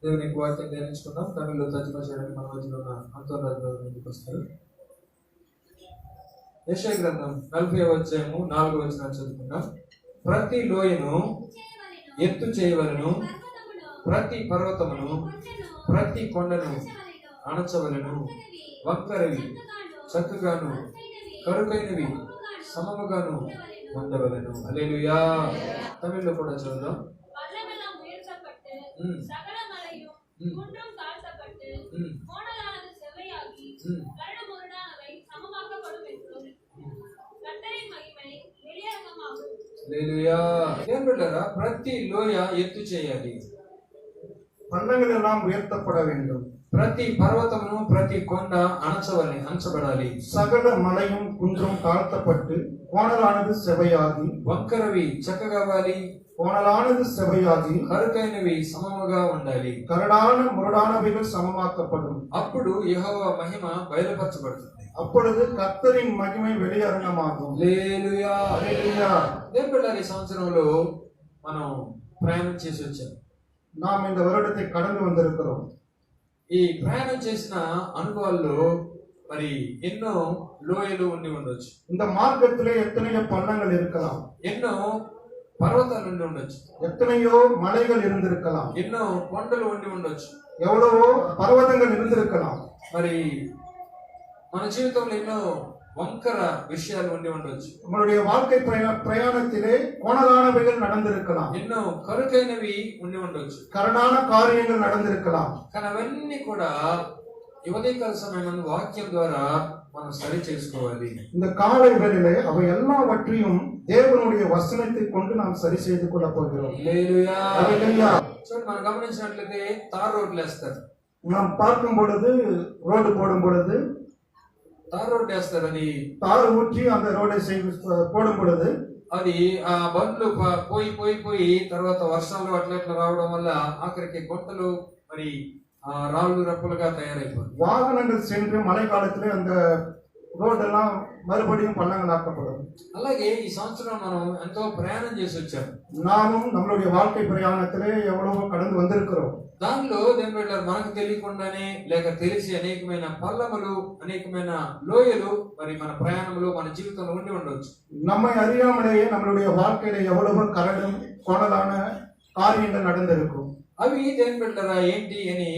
దేవుని వాక్యం ధ్యానించుకుందాం. తమిళలో తర్జుమా చేయడానికి మన మధ్యలో ఉన్న అంతర్రాజ్య ముందుకు వస్తారు. యెషయా గ్రంథం 40వ అధ్యాయము 4వ వచనాన్ని చదువుకుందాం. ప్రతి లోయను ఎత్తు చేయవలను, ప్రతి పర్వతమును ప్రతి కొండను అణచవలను, వంకరవి చక్కగాను కరుకైనవి సమముగాను ఉండవలను. హల్లెలూయా. తమిళ్లో కూడా చదువుదాం. ప్రతి లోయ ఎత్తు చేయాలి, பள்ளங்கள் எல்லாம் உயர்த்தப்பட வேண்டும், ప్రతి పర్వతమును ప్రతి కొండ అణచబడాలి, సకల మలయం குன்றும் தாழ்த்தப்பட்டு కోణలానది సెవయాగి, వంకరవి చక్కగావాలి, కోణలానది సెవయాగి, కరుకైనవి సమముగా ఉండాలి, కరడాన మురడానవిகள் సమమాக்கப்படும். అప్పుడు యెహోవా మహిమ బయలుపరచబడుతుంది. அப்பொழுது கர்த்தரின் மகிமை வெளியரங்கமாகும். హల్లెలూయా. హల్లెలూయా. దేవుని ఈ సంవత్సరంలో మనం ప్రయాణం చేసి వచ్చాం. நாம் இந்த வருடத்தை கடந்து வந்திருக்கிறோம். ఈ ప్రయాణం చేసిన అనుభవాల్లో మరి ఎన్నో లోయలు ఉండి ఉండొచ్చు. இந்த మార్గத்திலே எத்தனையோ பள்ளங்கள் இருக்கலாம், ఎన్నో పర్వతాలు ఉండి ఉండొచ్చు, எத்தனையோ மலைகள் இருந்திருக்கலாம், ఎన్నో కొండలు ఉండి ఉండొచ్చు, எவ்வளவோ பர்வதங்கள் இருந்திருக்கலாம். మరి మన జీవితంలో ఎన్నో వంకర విషయాలు ఉండి ఉండొచ్చు. நம்மளுடைய வாழ்க்கை பிரயாணத்திலே கோணலானவைகள் நடந்திருக்கலாம், ఎన్నో కరుకైనవి ఉండి ఉండొచ్చు, కరడాన కార్యங்கள் நடந்திருக்கலாம். కానీ అవన్నీ కూడా ఈ ఉదయకాల సమయం వాక్యం ద్వారా మనం సరి చేసుకోవాలి. இந்த காலை வேளையிலே அவை எல்லாவற்றையும் தேவனுடைய வசனத்தை கொண்டு நாம் சரி செய்து கொள்ள போகிறோம். హల్లెలూయా. హల్లెలూయా. చూడండి, మనం గమనించినట్లయితే తార్ రోడ్లు వేస్తారు. நாம் பார்க்கும் பொழுது, ரோடு போடும் பொழுது, తార్ రోడ్ వేస్తారు. అది தார் ஊற்றி அந்த ரோடை போடும் பொழுது అది ఆ బండ్లు పోయి పోయి పోయి తర్వాత వర్షాలు అట్లా రావడం వల్ల ఆఖరికి గుంటలు మరి రాళ్ళు రప్పులుగా తయారైపోతుంది. வாகனங்கள் சென்று மழை காலத்திலே அந்த రోడ్డెல்லாம் மறுபடியும் பள்ளங்களாக்கப்படும். అలాగే ఈ సంవత్సరం మనం ఎంతో ప్రయాణం చేసి వచ్చాం. நாமும் நம்மளுடைய வாழ்க்கை பிரயாணத்திலே எவ்வளவோ கடந்து வந்திருக்கிறோம். దానిలో దేవుడు మనకు తెలియకుండానే లేక తెలిసి అనేకమైన పల్లములు అనేకమైన లోయలు మరి మన ప్రయాణంలో మన జీవితంలో ఉండి ఉండవచ్చు. நம்மை அறியாமலேயே நம்மளுடைய வாழ்க்கையில எவ்வளவோ கரடும் கோணலான காரியங்கள் நடந்திருக்கும். అవి దేవుని బిడ్డలారా ఏంటి అని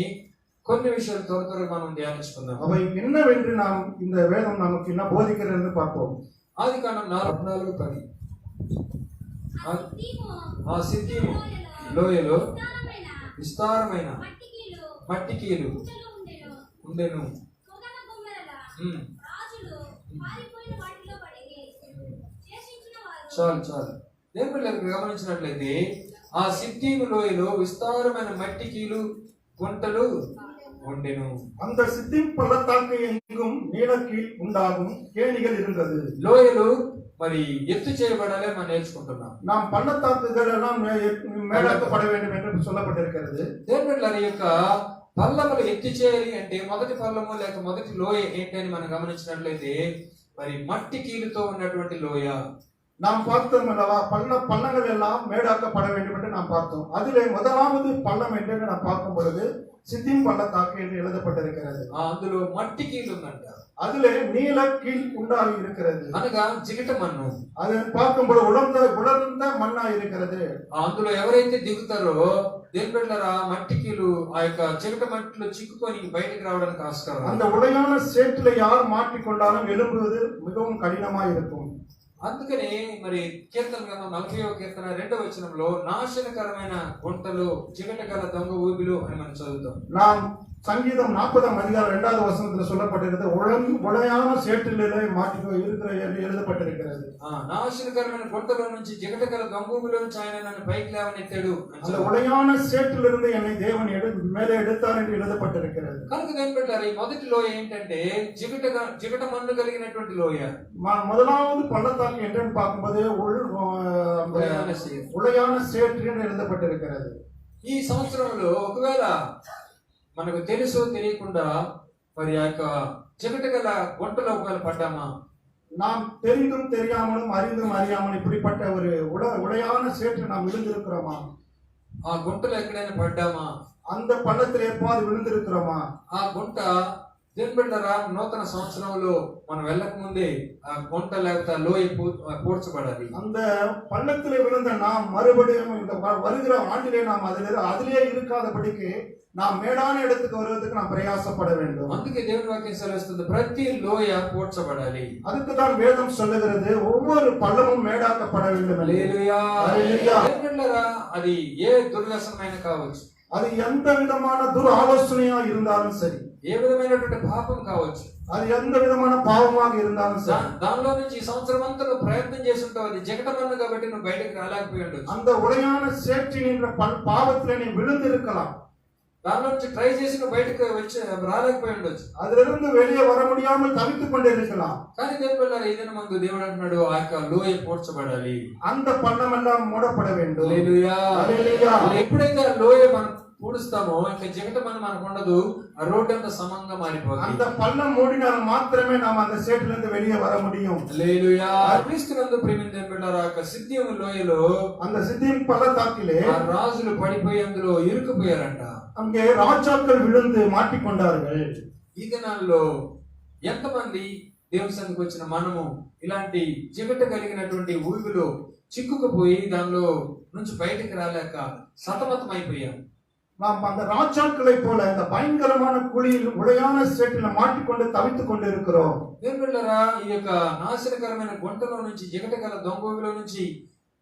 కొన్ని విషయాలు త్వర త్వరగా మనం ధ్యానించుకుందాం. அவை என்னவென்று நாம் இந்த வேதம் நமக்கு என்ன போதிக்கிறது பார்ப்போம். ఆదికాండం 4:10. ఆ సిద్ధిము లోయలో విస్తారమైన మట్టికీలు ఉండెను. చాలు దేవుడు గమనించినట్లయితే ఆ సిద్ధిము లోయలో విస్తారమైన మట్టికీలు గుంటలు ఉండెను. அந்த சித்திம் பள்ளத்தாக்கு எங்கும் நீலக்கீல் உண்டாகும் கேணிகள் இருந்தது. లోయలు మరి ఎత్తు చేయబడాలి మనం నేర్చుకుంటున్నాం. நாம் பள்ளத்தாக்குகள் எல்லாம் மேலாக்கப்பட வேண்டும் என்று சொல்லப்பட்டிருக்கிறது. దేవుని యొక్క పల్లములు ఎత్తు చేయాలి అంటే మొదటి పల్లము లేక మొదటి లోయ ఏంటని మనం గమనించినట్లయితే మరి మట్టి కీలుతో ఉన్నటువంటి లోయ. நாம் பார்த்தோம் அல்லவா, பள்ளங்கள் எல்லாம் மேடாக்கப்பட வேண்டும் என்று நாம் பார்த்தோம். அதிலே முதலாவது பள்ளம் என்று நாம் பார்க்கும் பொழுது சித்திம் பள்ளத்தாக்கு என்று எழுதப்பட்டிருக்கிறது. అందులో మట్టి కీలు ఉందంట. அதிலே நீல கீல் உண்டாகி இருக்கிறது. అనగా జిగట మన్ను. அது பார்க்கும்போது உலர்ந்த மண்ணா இருக்கிறது. అందులో ఎవరైతే దిగుతారో దేవుని బిడ్డలారా మట్టి కీలు ఆ యొక్క జిగట మట్టిలో చిక్కుకొని బయటికి రావడానికి ఆస్కారం. அந்த உடையான சேற்றிலே யார் மாட்டிக்கொண்டாலும் எழும்புவது மிகவும் கடினமாக இருக்கும். అందుకని మరి కీర్తన గ్రంథం 40వ కీర్తన 2వ వచనంలో నాశనకరమైన గుంటలు జిగట గల దొంగ ఊబిలు అని మనం చదువుతాం. நாம் சங்கீதம் 40ஆம் அதிகாரம் 2வது வசனத்தில் சொல்லப்பட்டிருக்கிறது, உடையான சேற்றிலே மாட்டிக்கோ இருக்கிற என்று எழுதப்பட்டிருக்கிறது. నాశనకరమైన గుంటలో నుంచి జిగట గల దొంగ ఊబిలో నుంచి ఆయన నన్ను పైకి లేవనెత్తాడు. அந்த உடையான சேற்றிலிருந்து என்னை தேவன் மேலே எடுத்தார் என்று எழுதப்பட்டிருக்கிறது. కనుక దేని పెట్టారు ఈ మొదటి లోయ ఏంటంటే జిగట మన్ను కలిగినటువంటి లోయ. முதலாவது பள்ளத்தாக்கு என்று பார்க்கும்போது உடையான சேற்று என்று எழுதப்பட்டிருக்கிறது. ఈ సంవత్సరంలో ఒకవేళ మనకు తెలుసో తెలియకుండా మరి ఆ యొక్క జిగట గల గుంటలో ఒకవేళ పడ్డామా, நாம் தெரிந்தும் தெரியாமலும் அறிந்தும் அறியாமலும் இப்படிப்பட்ட ஒரு உடையான சேற்று நாம் விழுந்திருக்கிறோமா? ఆ గుంటలో ఎక్కడైనా పడ్డామా, அந்த பள்ளத்தில் எப்பாவது விழுந்திருக்கிறோமா? ఆ గుంట దేవుని బిడ్డలారా నూతన సంవత్సరంలో మనం వెళ్ళక ముందే ఆ గుంట లేకపోతే ఆ లోయ పూడ్చబడాలి. அந்த பள்ளத்திலே விழுந்த நாம் மறுபடியும் இந்த வருகிற ஆண்டிலே நாம் அதிலே இருக்காதபடிக்கு நாம் மேடான இடத்துக்கு வருவதற்கு நாம் பிரயாசப்பட வேண்டும். అందుకే దేవుని వాక్యం సెలవిస్తుంది, ప్రతి లోయ పూడ్చబడాలి. அதுக்கு தான் வேதம் சொல்லுகிறது, ஒவ்வொரு பள்ளமும் மேடாக்கப்பட வேண்டும். హల్లెలూయా. హల్లెలూయా. దేవుని బిడ్డలారా అది ఏ దుర్వ్యసనమైన కావచ్చు, அது எந்த விதமான துர் ஆலோசனையா இருந்தாலும் சரி, ఏ విధమైనటువంటి పాపం కావచ్చు, அது எந்த விதமான பாவமாக இருந்தாலும் சரி, దానిలో నుంచి ఈ సంవత్సరం అంతా నువ్వు ప్రయత్నం చేసి ఉంటావు, అది జగటమన్ను కాబట్టి నువ్వు బయటకు రాలేకపోయి ఉండొచ్చు. அந்த உடையான சேற்றின் என்ற பாவத்திலே நீ விழுந்து இருக்கலாம். దానిలో నుంచి ట్రై చేసి నువ్వు బయటకు వచ్చి రాలేకపోయి ఉండొచ్చు. அதிலிருந்து வெளியே வர முடியாமல் தவித்துக் கொண்டே இருக்கலாம். కానీ దేవుని బిడ్డలారా ఇదిన ముందు దేవుడు అంటున్నాడు, ఆ యొక్క లోయ పూడ్చబడాలి. அந்த பள்ளம் எல்லாம் மூடப்பட வேண்டும். హల్లెలూయా. హల్లెలూయా. ఎప్పుడైతే ఆ లోయ మనం పూడుస్తామో ఇంకా జగటమన్ను మనకు ఉండదు, ఆ రోడ్డు అంతా సమంగా మారిపోతుంది. அந்த பள்ளம் மூடினால் மாத்திரமே நாம் அந்த சேற்றிலிருந்து வெளியே வர முடியும். హల్లెలూయా. క్రీస్తునందు ప్రియమైన దేవుని బిడ్డలారా, ఆ యొక్క సిద్ధియం లోయలో அந்த சித்திம் பள்ளத்தாக்கிலே ఆ రాజులు పడిపోయి అందులో ఇరుక్కుపోయారంట. அங்கே ராஜாக்கள் விழுந்து மாட்டிக்கொண்டார்கள். ఈ దినాల్లో ఎంతమంది దేవుని సన్నిధికి వచ్చిన మనము ఇలాంటి జిగట కలిగినటువంటి ఊబిలో చిక్కుకుపోయి దానిలో నుంచి బయటకు రాలేక సతమతం అయిపోయాం. நாம் அந்த ராஜாக்களை போல இந்த பயங்கரமான குழியில் உடையான சேற்றில் மாட்டிக்கொண்டு தவித்துக் கொண்டு இருக்கிறோம். దేవుని బిడ్డలారా, ఈ యొక్క నాశనకరమైన గుంటలో నుంచి, జిగట గల దొంగలో నుంచి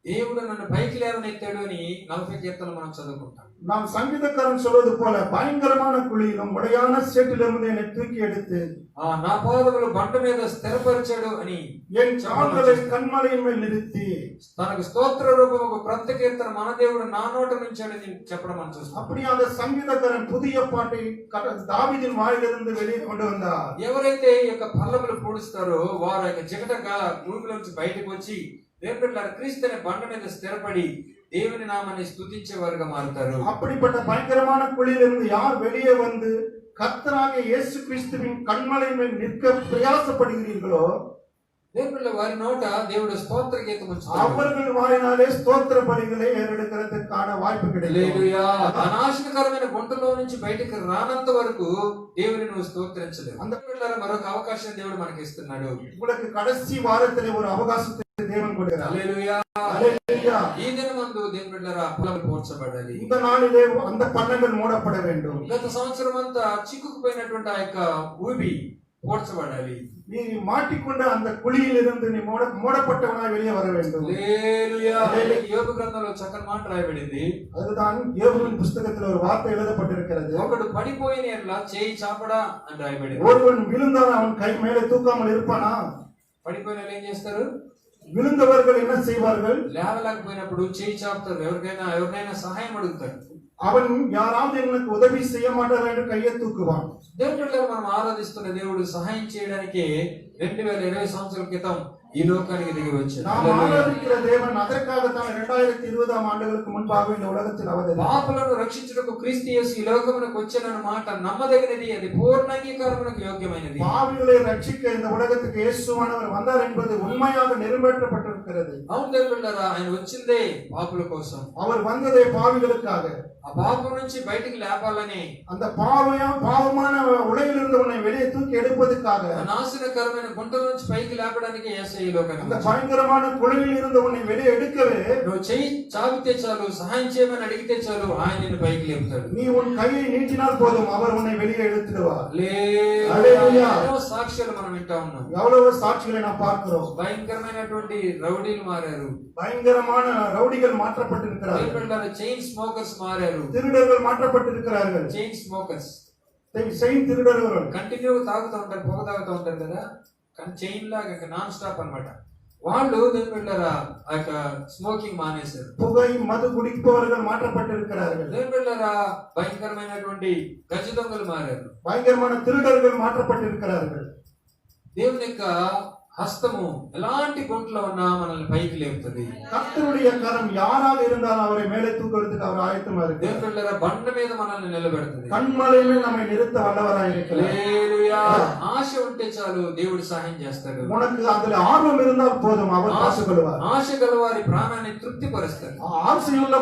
దేవుడు నన్ను పైకి లేవనెత్తాడు అని 40 కీర్తనలు మనం చదువుకుంటాం. நாம் சங்கீதக்காரன் சொல்வது போல பயங்கரமான குழியிலும் உடையான சேற்றிலிருந்து என்னை தூக்கி எடுத்து నా పాదములు బండ మీద స్థిరపరిచాడు అని, என் கால்களை கண்மலையின் மேல் நிறுத்தி తనకు స్తోత్ర రూపం ఒక క్రొత్త కీర్తన మన దేవుడు నా నోట నుంచాడని చెప్పడం మనం చూస్తాం. அப்படி அந்த சங்கீதக்காரன் புதிய பாட்டை தாவீதின் வாயிலிருந்து வெளியே கொண்டு வந்தார். ఎవరైతే ఈ యొక్క పల్లములు పూడుస్తారో వారు యొక్క జిగటగా భూమిలోంచి బయటకు వచ్చి దేవుని బిడ్డలారా క్రీస్తు అనే బండ మీద స్థిరపడి దేవుని నామాన్ని స్తుతించేవారుగా మారుతారు. அப்படிப்பட்ட பயங்கரமான குழியிலிருந்து யார் வெளியே வந்து கர்த்தராகிய இயேசு கிறிஸ்துவின் கண்மலையின் மேல் நிற்க பிரயாசப்படுகிறீர்களோ దేవుని బిడ్డల వారి నోట దేవుడు స్తోత్ర గీతం ఉంచుతాడు. அவர்கள் வாயினாலே ஸ்தோத்திர பலிகளை ஏறெடுக்கிறதுக்கான வாய்ப்பு கிடைக்கும். హల్లెలూయా. అనాశనకరమైన గుంటలో నుంచి బయటకు రానంత వరకు దేవుని నువ్వు స్తోత్రించలేవు. అందుకు బిడ్డలారా మరొక అవకాశం దేవుడు మనకి ఇస్తున్నాడు. உங்களுக்கு கடைசி வாரத்திலே ஒரு அவகாசத்தை தேவன் கொடுக்கிறார். హల్లెలూయా. ஹல்லேலூயா. ఈ దినమందు దేవుని బిడ్డలారా పల్లములు పూడ్చబడాలి. இந்த நாளிலே அந்த பள்ளங்கள் மூடப்பட வேண்டும். గత సంవత్సరం అంతా చిక్కుకుపోయినటువంటి ఆ యొక్క ఊబి పూడ్చబడాలి. நீ மாட்டிக்கொண்ட அந்த குழியில் இருந்து நீ மூடப்பட்டவனாய் வெளியே வர வேண்டும். హల్లెలూయా. యోబు గ్రంథంలో చక్కని మాట రాయబడింది. அதுதான் யோபுவின் புத்தகத்தில் ஒரு வார்த்தை எழுதப்பட்டிருக்கிறது. ఒకడు పడిపోయిన ఎడల చేయి చాపడా అని రాయబడింది. ஒருவன் விழுந்தால் அவன் கை மேலே தூக்காமல் இருப்பானா? పడిపోయిన వాళ్ళు ఏం చేస్తారు? விழுந்தவர்கள் என்ன செய்வார்கள்? లేవలేకపోయినప్పుడు చేయి చాపుతారు, ఎవరినైనా సహాయం అడుగుతారు. அவன் யாராவது எனக்கு உதவி செய்ய மாட்டார் என்று கையை தூக்குவான். దేవుడు మనం ఆరాధిస్తున్న దేవుడు సహాయం చేయడానికి 2020 సంవత్సరాల క్రితం ఈ లోకానికి దిగి వచ్చాడు. நாம் ஆராதிக்கிற தேவன் அதற்காகத்தான் 2020 ஆண்டுகளுக்கு முன்பாக இந்த உலகத்தில் அவதரித்தார். పాపులను రక్షించుటకు క్రీస్తు యేసు ఈ లోకమునకు వచ్చానన్న మాట నమ్మదగినది, అది పూర్ణ అంగీకారమునకు యోగ్యమైనది. பாவிகளை ரட்சிக்க இந்த உலகத்துக்கு இயேசுவானவர் வந்தார் என்பது உண்மையாக நிறைவேற்றப்பட்டிருக்கிறது. అవును దేవుళ్ళారా, ఆయన వచ్చిందే పాపుల కోసం. அவர் வந்ததே பாவிகளுக்காக. ఆ పాపం నుంచి బయటికి లేపాలని, அந்த பாவமான உலகிலிருந்து உன்னை வெளியே தூக்கி எடுப்பதற்காக, నాశనకరమైన గుంటల నుంచి పైకి లేపడానికి యేసు ఈ లోకానికి அந்த వచ్చాడు. பயங்கரமான குழியில் இருந்து உன்னை வெளியே எடுக்கவே నువ్వు చెయ్యి చాపితే చాలు, సహాయం చేయమని అడిగితే చాలు, ఆయన నిన్ను పైకి లేపుతాడు. நீ உன் கையை நீட்டினால் போதும், அவர் உன்னை வெளியே எடுத்துடுவார். హల్లెలూయా. ఎన్నో సాక్ష్యాలు మనం వింటా ఉన్నాం. எவ்வளவு சாட்சிகளை நாம் பார்க்கிறோம். భయంకరమైనటువంటి రౌడీలు మారారు, பயங்கரமான ரவுடிகள் மாற்றப்பட்டிருக்கிறார்கள். చైన్ స్మోకర్స్ మారారు, திருடர்கள் மாற்றப்பட்டிருக்கிறார்கள். చైన్ స్మోకర్స్ செயின் திருடர்கள் కంటిన్యూ తాగుతూ ఉంటారు, పొగ తాగుతూ ఉంటారు కదా, కానీ చైన్ లాగా నాన్ స్టాప్ అన్నమాట. వాళ్ళు దేవుని బిడ్డలారా ఆ యొక్క స్మోకింగ్ మానేశారు. புகை மது குடிப்பவர்கள் மாற்றப்பட்டிருக்கிறார்கள். దేవుని బిడ్డలారా భయంకరమైనటువంటి గజ దొంగలు మారారు. பயங்கரமான திருடர்கள் மாற்றப்பட்டிருக்கிறார்கள். దేవుని యొక్క హస్తము ఎలాంటి గుంటలో ఉన్నా మనల్ని పైకి లేపుతుంది. கர்த்தருடைய கரம் யாராக இருந்தாலும் அவரை மேலே தூக்குறதுக்கு அவர் ஆயத்தமா இருக்கு. దేవుని బిడ్డలారా, బండ మీద మనల్ని నిలబెడుతుంది. கண்மலையிலே நம்மை நிறுத்த வல்லவராய் இருக்கிறார். హల్లెలూయా. ఆశ ఉంటే చాలు, దేవుడు సహాయం చేస్తాడు. உனக்கு அதுல ஆர்வம் இருந்தால் போதும், அவர் காத்துக்கொள்வார். ఆశ గలవారి ప్రాణాన్ని తృప్తిపరుస్తాడు. ஆசையுள்ள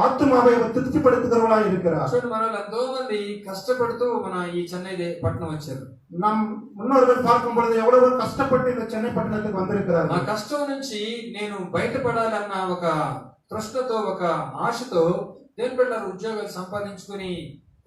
ஆத்மாவை அவர் திருப்திப்படுத்துகிறவராய் இருக்கிறார். చూడండి, మన ఎంతో మంది కష్టపడుతూ మన ఈ చెన్నై పట్టణం వచ్చారు. நம் முன்னோர்கள் பார்க்கும் பொழுது எவ்வளவு கஷ்டப்பட்டு இந்த சென்னை பட்டணத்துக்கு வந்திருக்கிறார். ఆ కష్టం నుంచి నేను బయటపడాలన్న ఒక తృష్ణతో, ఒక ఆశతో దేవుని బిడ్డలారా ఉద్యోగాలు సంపాదించుకుని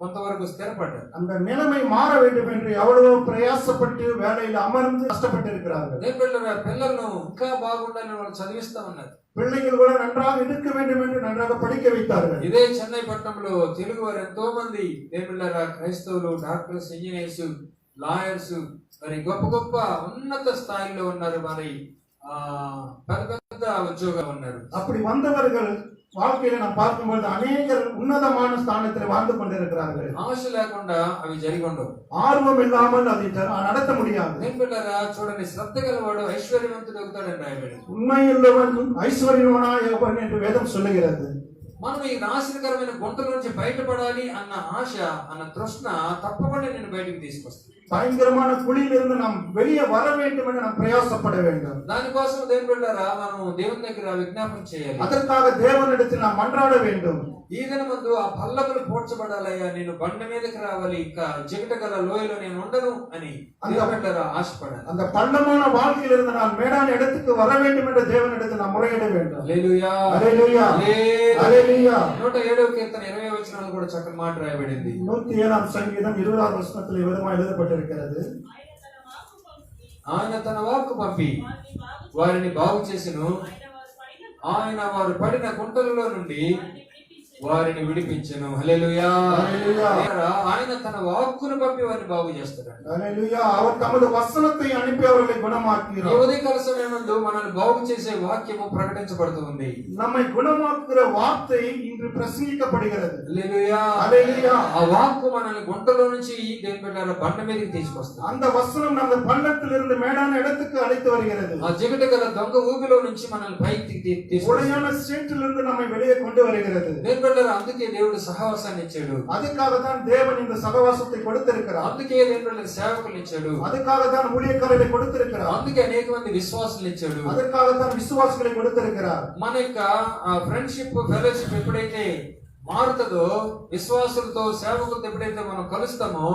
కొంతవరకు స్థిరపడ్డారు. அந்த நிலைமை மாற வேண்டும் என்று எவ்வளவு பிரயாசப்பட்டு வேலையில் அமர்ந்து கஷ்டப்பட்டு இருக்கிறார்கள். దేవుని బిడ్డలారా, పిల్లలను ఇంకా బాగుండాలని వాళ్ళు చదివిస్తా ఉన్నారు. பிள்ளைகள் கூட நன்றாக இருக்க வேண்டும் என்று நன்றாக படிக்க வைத்தார்கள். ఇదే చెన్నై పట్టణంలో తెలుగు వారు ఎంతో మంది దేవుని బిడ్డలారా, క్రైస్తవులు, డాక్టర్స్, ఇంజనీర్స్, లాయర్స్, మరి గొప్ప గొప్ప ఉన్నత స్థాయిలో ఉన్నారు. మరి పెద్ద పెద్ద ఉద్యోగాలు ఉన్నారు. அப்படி வந்தவர்கள் வாழ்க்கையில நாம் பார்க்கும்போது அநேகர் உன்னதமான ஸ்தானத்தில் வாழ்ந்து கொண்டிருக்கிறார்கள். ఆశ లేకుండా అవి జరిగి ఉండవు. ஆர்வம் இல்லாமல் அதை நடத்த முடியாது. దేవుని బిడ్డలారా, చూడండి, శ్రద్ధ గలవాడు ఐశ్వర్యవంతుడు అవుతాడని రాయబడింది. உண்மையுள்ளவன் ஐஸ்வர்யவனாயவன் என்று வேதம் சொல்லுகிறது. మనం ఈ నాశనకరమైన గుంటల నుంచి బయటపడాలి అన్న ఆశ, అన్న తృష్ణ తప్పకుండా నేను బయటకు తీసుకొస్తాను. பயங்கரமான குழியிலிருந்து நாம் வெளியே வர வேண்டும் என்று நாம் பிரயாசப்பட வேண்டும். దానికోసం దేవుని బిడ్డలారా, మనం దేవుని దగ్గర విజ్ఞాపన చేయాలి. அதற்காக தேவனிடத்தில் நாம் மன்றாட வேண்டும். ఈ దినమందు ఆ పల్లములు పోడ్చబడాలయ్యా, నేను బండ మీదకి రావాలి, ఇంకా జిగట గల లోయలో నేను ఉండను అని దేవుని బిడ్డలారా ఆశపడాలి. அந்த பள்ளமான வாழ்க்கையிலிருந்து நான் மேடான இடத்துக்கு வர வேண்டும் என்று தேவனிடத்தில் நாம் முறையிட வேண்டும். హల్లెలూయా, హల్లెలూయా, హల్లెలూయా. 107వ కీర్తన 20వ వచనంలో కూడా చక్కని మాట రాయబడింది. 107వ సంగీతం 20వ వచనத்தில் విధంగా எழுதப்பட்டிருக்கிறது. ఆయన తన వాక్కు పంపి వారిని బాగు చేసెను, ఆయన వారు పడిన గుంటలలో నుండి వారిని విడిపించెను. హల్లెలూయా, ఆయన తన వాక్కును పంపి వారిని బాగు చేస్తాడు. హల్లెలూయా. அவர் தமது வசனத்தை அனுப்பி அவர்களை குணமாக்குகிறார். ఈ ఉదయకాల సమయమందు మనల్ని బాగు చేసే వాక్యము ప్రకటించబడుతుంది. நம்மை குணமாக்குகிற வார்த்தை இன்று பிரசங்கிக்கப்படுகிறது. హల్లెలూయా, హల్లెలూయా. ఆ వాక్కు మనల్ని గుంటలో నుంచి దేవుని బిడ్డలారా బండ మీదకి తీసుకొస్తుంది. அந்த வசனம் நம்ம பள்ளத்திலிருந்து மேடான இடத்துக்கு அழைத்து வருகிறது. ఆ జిగట గల దొంగ ఊబిలో నుంచి మనల్ని పైకి తీసుకొస్తుంది. உடையான சேற்றிலிருந்து நம்மை வெளியே கொண்டு வருகிறது. అందుకే దేవుడు సహవాసాన్ని ఇచ్చాడు. அதுக்காகத்தான் தேவன் இந்த சகவாசத்தை கொடுத்திருக்கிறார். అందుకే దేవుడు సేవకులను ఇచ్చాడు. அதுக்காகத்தான் ஊழியக்காரரை கொடுத்திருக்கிறார். అందుకే అనేక మంది విశ్వాసులను ఇచ్చాడు. அதற்காகத்தான் விசுவாசிகளை கொடுத்திருக்கிறார். మన యొక్క ఫ్రెండ్షిప్, ఫెలోషిప్ ఎప్పుడైతే మారుతుందో, విశ్వాసులతో సేవకులతో ఎప్పుడైతే మనం కలుస్తామో,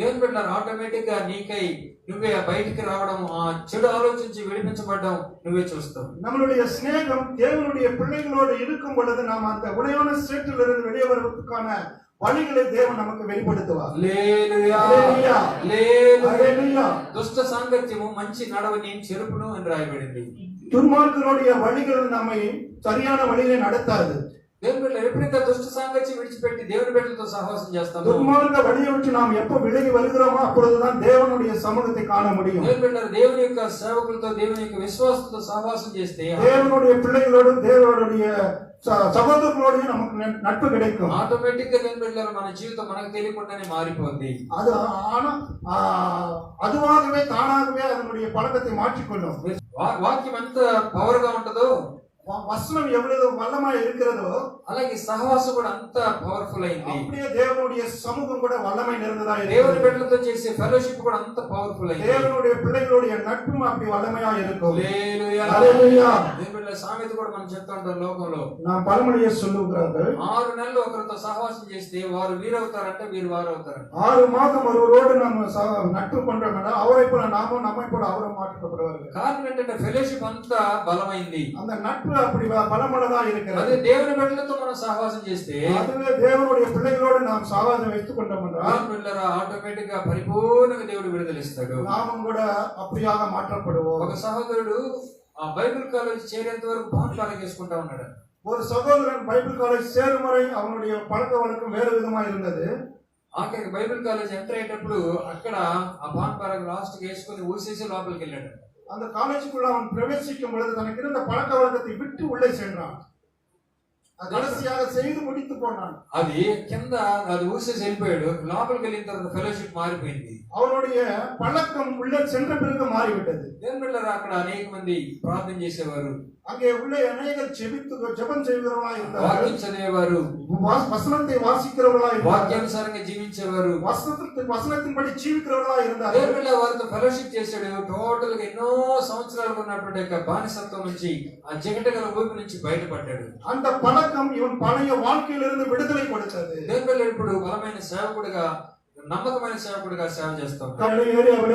దేవుని బిడ్డలారా ఆటోమేటిక్ గా నీకై నువ్వే బయటికి రావడం, ఆ చెడు ఆలోచించి విడిపించబడడం నువ్వే చూస్తావు. நம்மளுடைய சிநேகம் தேவனுடைய பிள்ளைகளோடு இருக்கும் பொழுது நாம் அந்த உடையான சேற்றிலிருந்து வெளியே வருவதற்கான வழிகளை தேவன் நமக்கு வெளிப்படுத்துவார். హల్లెలూయా, హల్లెలూయా, హల్లెలూయా. దుష్ట సాంగత్యము మంచి నడవని చెరుపును అని రాయబడింది. துன்மார்க்கனுடைய வழிகள் நம்மை சரியான வழியிலே நடத்தாது. దేవుని బిడ్డలు ఎప్పుడైతే దుష్ట సాంగత్యం విడిచిపెట్టి దేవుని బిడ్డలతో సహవాసం చేస్తామో, துன்மார்க்க வழியை விட்டு நாம் எப்ப விலகி வருகிறோமோ அப்பொழுதுதான் தேவனுடைய சமூகத்தை காண முடியும். దేవుని బిడ్డలు దేవుని యొక్క సేవకులతో, దేవుని యొక్క విశ్వాసంతో సహవాసం చేస్తే தேவனுடைய பிள்ளைகளோடும் தேவனுடைய சகோதரர்களோடையும் நமக்கு நட்பு கிடைக்கும். ఆటోమేటిక్ గా దేవుని బిడ్డలు మన జీవితం మనకు తెలియకుండానే మారిపోద్ది. அது ஆனா அதுவாகவே தானாகவே அதனுடைய பழக்கத்தை மாற்றிக்கொள்ளும். వాక్యం ఎంత పవర్ గా ఉంటుందో, வசனம் எவ்வளவு வல்லமா இருக்கிறதோ అలాగే సహవాసం కూడా అంత పవర్ఫుల్ అయింది. அப்படியே தேவனுடைய சமூகம் கூட வல்லமை நிறைந்ததா దేవుని இருக்கிறது. బిడ్డలతో చేసే ఫెలోషిప్ కూడా అంత పవర్ఫుల్ అయింది. தேவனுடைய பிள்ளைகளுடைய நட்பும் அப்படி வல்லமையா இருக்கும். హల్లెలూయా, హల్లెలూయా. దేవుని బిడ్డల సామెత కూడా మనం చెప్తా ఉంటాం లోకంలో, நாம் பழமொழியை சொல்லுகிறார்கள், 6 నెలలు ఒకరితో సహవాసం చేస్తే వారు వీరవుతారంటే వీరు వారు అవుతారంట. 6 மாதம் ஒருவரோடு நாம் நட்பு பண்றோம்னா அவரை போல நாமும் நம்மை போல அவரும் மாற்றப்படுவார்கள். కారణం ఏంటంటే ఫెలోషిప్ అంతా బలమైంది. அந்த நட்பு அப்படி பலமுள்ளதா అదే இருக்கிறது. దేవుని బిడ్డలతో మనం సహవాసం చేస్తే, அதுவே தேவனுடைய பிள்ளைகளோடு நாம் சகவாசம் வைத்துக் கொண்டோம் என்றால் దేవుని బిడ్డలారా ఆటోమేటిక్ గా పరిపూర్ణంగా దేవుడు విడుదలిస్తాడు. நாமும் கூட அப்படியாக மாற்றப்படுவோம். ఒక సహోదరుడు ఆ బైబిల్ కాలేజ్ చేరేంత వరకు పాఠశాల చేసుకుంటా ఉన్నాడు. ஒரு சகோதரன் பைபிள் காலேஜ் சேரும் வரை அவனுடைய பழக்க வழக்கம் வேறு விதமா இருந்தது. ఆఖరికి బైబిల్ కాలేజ్ ఎంటర్ అయ్యేటప్పుడు అక్కడ ఆ పాన్ పారకు లాస్ట్ వేసుకుని ఊసేసి లోపలికి వెళ్ళాడు. அந்த காலேஜுக்குள்ள அவன் பிரவேசிக்கும் பொழுது தனக்கு இருந்த பழக்க வழக்கத்தை விட்டு உள்ளே சென்றான். கடைசியாக செய்து முடித்து போனான். అది కింద అది ఊసేసి వెళ్ళిపోయాడు. లోపలికి వెళ్ళిన తర్వాత ఫెలోషిప్ మారిపోయింది. அவனுடைய பழக்கம் உள்ள சென்ற பிறகு மாறிவிட்டது. దేవుని బిడ్డలారా, అక్కడ అనేక మంది ప్రార్థన చేసేవారు, அங்கே உள்ள அநேகர் ஜெபம் செய்கிறவர்களாய் இருந்தார்கள், వాక్యం చదివేవారు, வசனத்தை வாசிக்கிறவர்களாய் இருந்தார்கள், వాక్యానుసారంగా జీవించేవారు, வசனத்தின்படி ஜீவிக்கிறவர்களாய் இருந்தார்கள். దేవుని బిడ్డ వారితో ఫెలోషిప్ చేశాడు. టోటల్ గా ఎన్నో సంవత్సరాలు ఉన్నటువంటి యొక్క బానిసత్వం నుంచి, ఆ జగటగల ఊపి నుంచి బయటపడ్డాడు. அந்த பழக்கம் இவன் பழைய வாழ்க்கையிலிருந்து விடுதலை கொடுத்தது. దేవుని బిడ్డ ఇప్పుడు బలమైన సేవకుడిగా, నమ్మకమైన సేవకుడిగా సేవ చేస్తాం.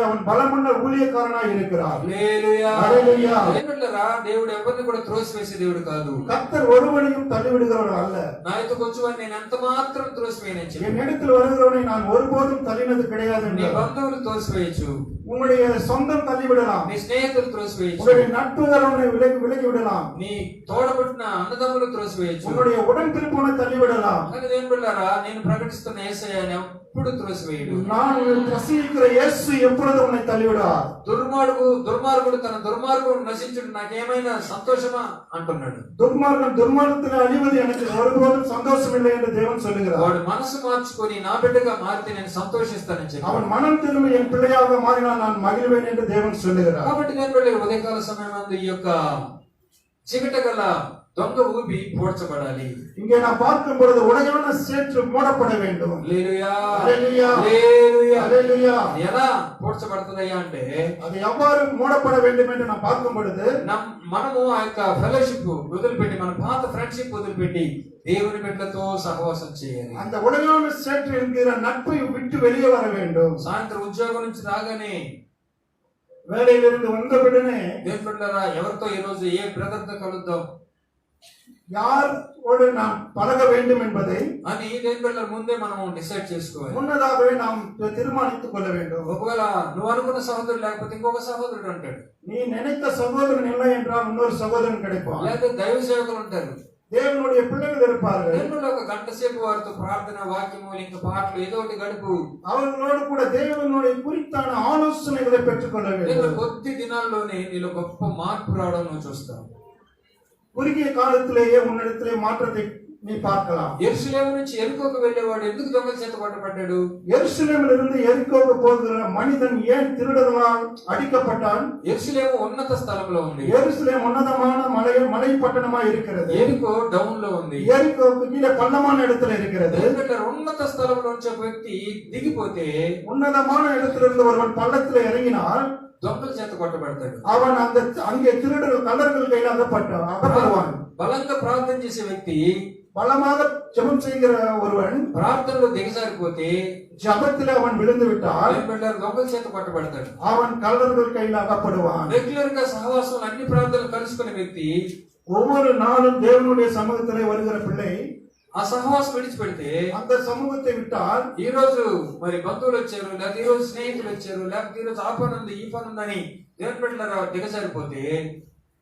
அவன் பலமுள்ள ஊழியக்காரனாய் இருக்கிறார். హల్లెలూయా. హల్లెలూయా. దేవుని బిడ్డలారా, దేవుడు ఎవరిని కూడా త్రోసివేసే దేవుడు కాదు. கர்த்தர் ஒருவனையும் தள்ளிவிடுகிறவர் அல்ல. నా యొక్క కొంచెం నేను ఎంత మాత్రం త్రోసివేయనని చెప్పి, என்னிடத்தில் வருகிறவனை நான் ஒருபோதும் தள்ளினது கிடையாது. నీ బంధువులు త్రోసివేయచ్చు, உங்களுடைய சொந்தம் தள்ளிவிடலாம், నీ స్నేహితులు త్రోసివేయచ్చు, உங்களுடைய நட்புகளை விலகி விடலாம், నీ తోడబుట్టిన అన్నదమ్ములు త్రోసివేయచ్చు, உங்களுடைய உடன்பிறப்பை தள்ளிவிடலாம். కానీ దేవుని బిడ్డలారా, నేను ప్రకటిస్తున్న యేసయ్యని ఎప్పుడు త్రోసివేయడు. நான் பிரசங்கிக்கிற இயேசு எப்பொழுது உன்னை தள்ளிவிடார். దుర్మార్గుడు తన దుర్మార్గం నశించుడు నాకేమైనా సంతోషమా అంటున్నాడు. துர்மார்க்கத்தில் அழிவது எனக்கு ஒருபோதும் சந்தோஷம் இல்லை என்று தேவன் சொல்லுகிறார். వాడు మనసు మార్చుకొని నా బిడ్డగా మారితే నేను సంతోషిస్తానని చెప్పి, அவன் மனம் திரும்பி என் பிள்ளையாக மாறினால் நான் மகிழ்வேன் என்று தேவன் சொல்லுகிறார். కాబట్టి నేను బిడ్డ ఉదయకాల సమయం ఈ యొక్క చికట గల దొంగ ఊపి పోడ్చబడాలి. இங்கே நான் பார்க்கும் பொழுது உடையான சேற்று மூடப்பட வேண்டும். హల్లెలూయా. హల్లెలూయా. హల్లెలూయా. హల్లెలూయా. ఎలా పోడ్చబడుతుందయ్యా అంటే, அது எவ்வாறு மூடப்பட வேண்டும் என்று நான் பார்க்கும் பொழுது మనము ఆ యొక్క ఫెలోషిప్ వదిలిపెట్టి, మన పాత ఫ్రెండ్షిప్ వదిలిపెట్టి దేవుని బిడ్డలతో సహవాసం చేయాలి. அந்த உடையான சேற்று என்கிற நட்பை விட்டு வெளியே வர வேண்டும். సాయంత్రం ఉద్యోగం నుంచి రాగానే, வேலையிலிருந்து வந்தவுடனே దేవుని బిడ్డలారా, ఎవరితో ఈ రోజు ఏ బ్రదర్ తో కలుద్దాం, யாரோடு நாம் பழக வேண்டும் என்பதை అని దేవుని బిడ్డల ముందే మనం డిసైడ్ చేసుకోవాలి. முன்னதாகவே நாம் தீர்மானித்துக் கொள்ள வேண்டும். ఒకవేళ నువ్వు అనుకున్న సహోదరుడు లేకపోతే ఇంకొక సహోదరుడు ఉంటాడు, நீ நினைத்த சகோதரன் இல்லை என்றால் இன்னொரு சகோதரன் கிடைப்பான். లేదా దైవ సేవకులు ఉంటారు, தேவனுடைய பிள்ளைகள் இருப்பார்கள். దేవుడు ఒక గంట సేపు వారితో ప్రార్థన, వాక్యము, ఇంకా పాటలు ఏదో ఒకటి గడుపు. அவர்களோடு கூட தேவனுடைய குறித்தான ஆலோசனைகளை பெற்றுக் கொள்ள வேண்டும். కొద్ది దినాల్లోనే నీలో గొప్ప మార్పు రావడం నువ్వు చూస్తావు. குறுகிய காலத்திலேயே உன்னிடத்திலே மாற்றத்தை நீ பார்க்கலாம். యెరూషలేము నుంచి ఎరికోకు వెళ్ళేవాడు ఎందుకు దొంగల చేత పట్టబడ్డాడు? எருசலேமிலிருந்து எரிகோவுக்கு போகிற மனிதன் ஏன் திருடர்களால் அடிக்கப்பட்டான்? యెరూషలేము ఉన్నత స్థలంలో ఉంది, எருசலேம் உன்னதமான மலை பட்டணமா இருக்கிறது. ఎరికో డౌన్ లో ఉంది, எரிகோவுக்கு கீழே பள்ளமான இடத்துல இருக்கிறது. ఉన్నత స్థలంలో నుంచి ఒక వ్యక్తి దిగిపోతే, உன்னதமான இடத்திலிருந்து ஒருவன் பள்ளத்துல இறங்கினால் దొంగల చేత కొట్టబడతాడు. அவன் அங்கே திருடர்கள் கல்லர்கள் கையில் அகப்படுவான். బలంగా ప్రార్థన చేసే వ్యక్తి, பலமாக ஜெபம் செய்கிற ஒருவன் ప్రార్థనలో దిగజారిపోతే, ஜபத்தில் அவன் விழுந்து விட்டால் దొంగల చేత కొట్టబడతాడు, அவன் கல்லர்கள் கையில் அகப்படுவான். రెగ్యులర్ గా సహవాసం అన్ని ప్రార్థనలు కలుసుకునే వ్యక్తి, ஒவ்வொரு நாளும் தேவனுடைய சமூகத்திலே வருகிற பிள்ளை ఆ సహవాసం విడిచిపెడితే, அந்த சமூகத்தை விட்டால் ఈ రోజు మరి బంధువులు వచ్చారు, లేకపోతే ఈ రోజు స్నేహితులు వచ్చారు, లేకపోతే ఈ రోజు ఆ పని ఉంది, ఈ పని ఉందని దేవుని బిడ్డలారా దిగజారిపోతే,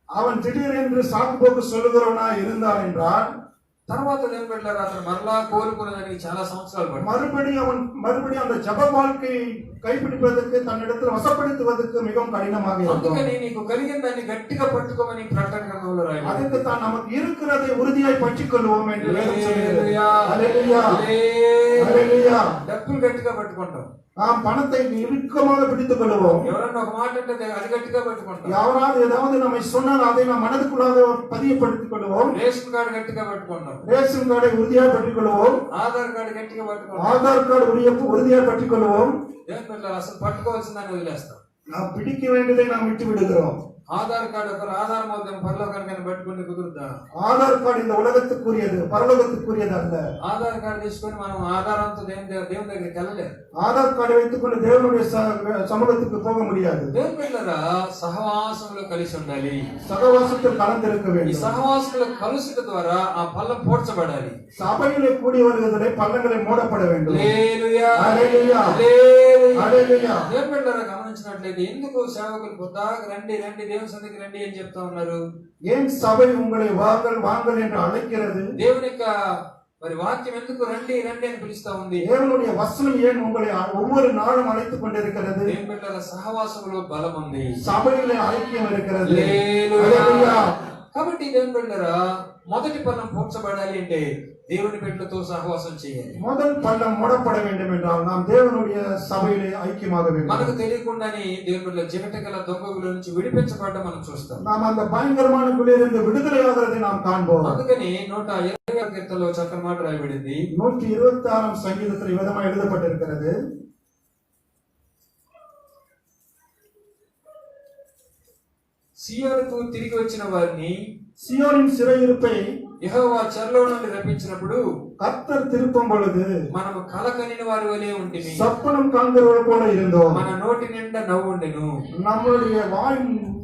அவன் திடீரென்று சாக்குப்போக்கு சொல்லுகிறவனா இருந்தான் என்றால் తర్వాత దేవుని బిడ్డలారా అతను మరలా కోరుకునేదానికి చాలా సంవత్సరాలు పడుతుంది. மறுபடியும் அந்த ஜப வாழ்க்கையை கைப்பிடிப்பதற்கு தன்னிடத்தில் வசப்படுத்துவதற்கு மிகவும் கடினமாக இருக்கும். అందుకని నీకు కలిగిన దాన్ని గట్టిగా పట్టుకోమని ప్రకటన గ్రంథంలో రాయబడింది. அதுக்கு தான் நமக்கு இருக்கிறதை உறுதியாய் பற்றிக் கொள்வோம் என்று வேதம் சொல்கிறது. హల్లెలూయా. హల్లెలూయా. హల్లెలూయా. డబ్బులు గట్టిగా పట్టుకుంటాం, நாம் பணத்தை இறுக்கமாக பிடித்துக் கொள்வோம். ఎవరన్నా ఒక మాట అంటే అది గట్టిగా పట్టుకుంటాం, யாராவது ஏதாவது நம்மை சொன்னால் அதை நாம் மனதுக்குள்ளாக பதியப்படுத்திக் கொள்வோம். రేషన్ కార్డు గట్టిగా పట్టుకుంటాం, ரேஷன் கார்டை உறுதியாக பற்றிக் கொள்வோம். ఆధార్ కార్డు గట్టిగా పట్టుకుంటాం, ஆதார் கார்டு உறுதியாக பற்றிக் கொள்வோம். దేవుని బిడ్డలారా అసలు పట్టుకోవాల్సిన దాన్ని వదిలేస్తాం. நாம் பிடிக்க வேண்டியதை நாம் விட்டு விடுகிறோம். ఆధార్ కార్డు ఒక ఆధారం అవుతాం, పరలోకానికి పట్టుకుంటే కుదురుతా? ஆதார் கார்டு இந்த உலகத்துக்குரியது, பரலோகத்துக்குரியது அல்ல. ఆధార్ కార్డు తీసుకొని మనం ఆధారంతో దేవుని దగ్గరికి వెళ్ళలేదు. ஆதார் கார்டை வைத்துக்கொண்டு தேவனுடைய சமூகத்துக்கு போக முடியாது. దేవుని బిడ్డలారా సహవాసంలో కలిసి ఉండాలి, சகவாசத்தில் கலந்திருக்க ఈ வேண்டும். సహవాసంలో కలుసుట ద్వారా ఆ పళ్ళం పోడ్చబడాలి. சபையிலே கூடி வருகிறதிலே பள்ளங்களை மூடப்பட வேண்டும். హల్లెలూయా. హల్లెలూయా. హల్లెలూయా. హల్లెలూయా. దేవుని బిడ్డలారా గమనించినట్లయితే ఎందుకు సేవకులు పొద్దాక రండి రండి దేవుని సన్నిధికి రండి అని చెప్తా ఉన్నారు? ஏன் சபை உங்களை வாங்கள் என்று அழைக்கிறது? దేవుని యొక్క మరి వాక్యం ఎందుకు రండి రండి అని పిలుస్తా ఉంది? தேவனுடைய வசனம் ஏன் உங்களை ஒவ்வொரு நாளும் அழைத்துக் கொண்டிருக்கிறது? దేవుని బిడ్డల సహవాసంలో బలం ఉంది, சபையிலே ஐக்கியம் இருக்கிறது. హల్లెలూయా. కాబట్టి దేవుని బిడ్డలారా, మొదటి పళ్ళం పూడ్చబడాలి అంటే దేవుని బిడ్డలతో సహవాసం చేయాలి. முதல் பள்ளம் மூடப்பட வேண்டும் என்றால் நாம் தேவனுடைய சபையிலே ஐக்கியமாக வேண்டும். మనకు తెలియకుండానే దేవుని బిడ్డల జిగటగల దొంగల నుంచి విడిపించబడ్డ మనం చూస్తాం. நாம் அந்த பயங்கரமான குளிரிலிருந்து விடுதலையாகிறதை நாம் காண்போம். అందుకని 120 కీర్తనలో చక్కని మాట రాయబడింది. 126 சங்கீதத்தில் விதமாக எழுதப்பட்டிருக்கிறது. సియోనుకు తిరిగి వచ్చిన వారిని, சியோனின் சிறையிருப்பை యెహోవా చెరలో నుండి రప్పించినప్పుడు கர்த்தர் திருப்பும் பொழுது మనము కలకనిన వారి వలె ఉంటిమి. சொப்பனம் காண்கிறவர்கள் போல இருந்தோம். మన నోటి నిండా నవ్వు ఉండెను. நம்மளுடைய வாய்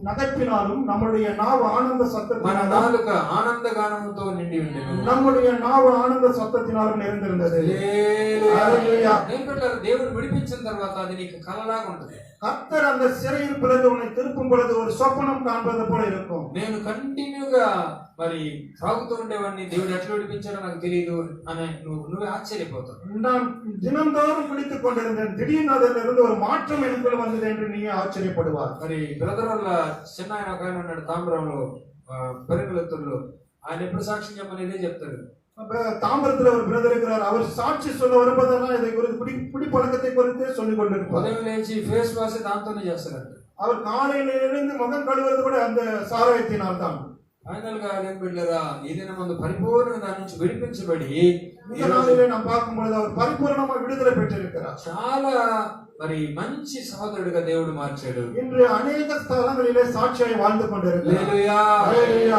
நகைப்பினாலும் நம்மளுடைய நாவு ஆனந்த మన சத்தத்தினாலும் నాలుక ఆనందగానముతో నిండి ఉండెను. நம்முடைய நாவு ஆனந்த சத்தத்தினாலும் நிறைந்திருந்தது. ஹல்லேலூயா. దేవుడు విడిపించిన తర్వాత అది నీకు కలలాగా ఉంటుంది. கர்த்தர் அந்த சிறையிருப்பிலிருந்து உன்னை திருப்பும் பொழுது ஒரு சொப்பனம் காண்பது போல இருக்கும். నేను కంటిన్యూగా మరి తాగుతూ ఉండేవాడిని, దేవుడు ఎట్లా విడిపించాడో నాకు తెలియదు అని నువ్వే ఆశ్చర్యపోతావు. நான் தினந்தோறும் குடித்துக் கொண்டிருந்தேன், திடீர்னு அதிலிருந்து ஒரு மாற்றம் எனக்குள்ள வந்தது என்று நீயே ஆச்சரியப்படுவார். మరి బ్రదర్ వాళ్ళ చిన్న ఆయన ఒక ఆయన ఉన్నాడు తాంబరంలో, పెరుగులెత్తుల్లో. ఆయన ఎప్పుడు సాక్ష్యం చెప్పని ఇదే చెప్తాడు. தாம்பரத்துல ஒரு பிரதர் இருக்கிறார். அவர் சாட்சி சொல்ல வரும்போதெல்லாம் இதை குறித்து குடி பழக்கத்தை குறித்து சொல்லிக் கொண்டிருப்பார். ఉదయం లేచి ఫేస్ వాష్ దాంతోనే చేస్తారంట. அவர் காலையில எழுந்து முகம் கழுவுறது கூட அந்த சாராயத்தினால் தான். ఫైనల్ గా ఏం బిడ్డలారా, ఈ దినం ముందు పరిపూర్ణంగా దాని నుంచి విడిపించబడి இந்த நாளிலே நாம் பார்க்கும் பொழுது அவர் பரிபூர்ணமா விடுதலை பெற்றிருக்கிறார். చాలా మరి మంచి సహోదరుడిగా దేవుడు మార్చాడు. இன்று அநேக ஸ்தலங்களிலே சாட்சியாய் வாழ்ந்து கொண்டிருக்கிறார். హల్లెలూయా, హల్లెలూయా,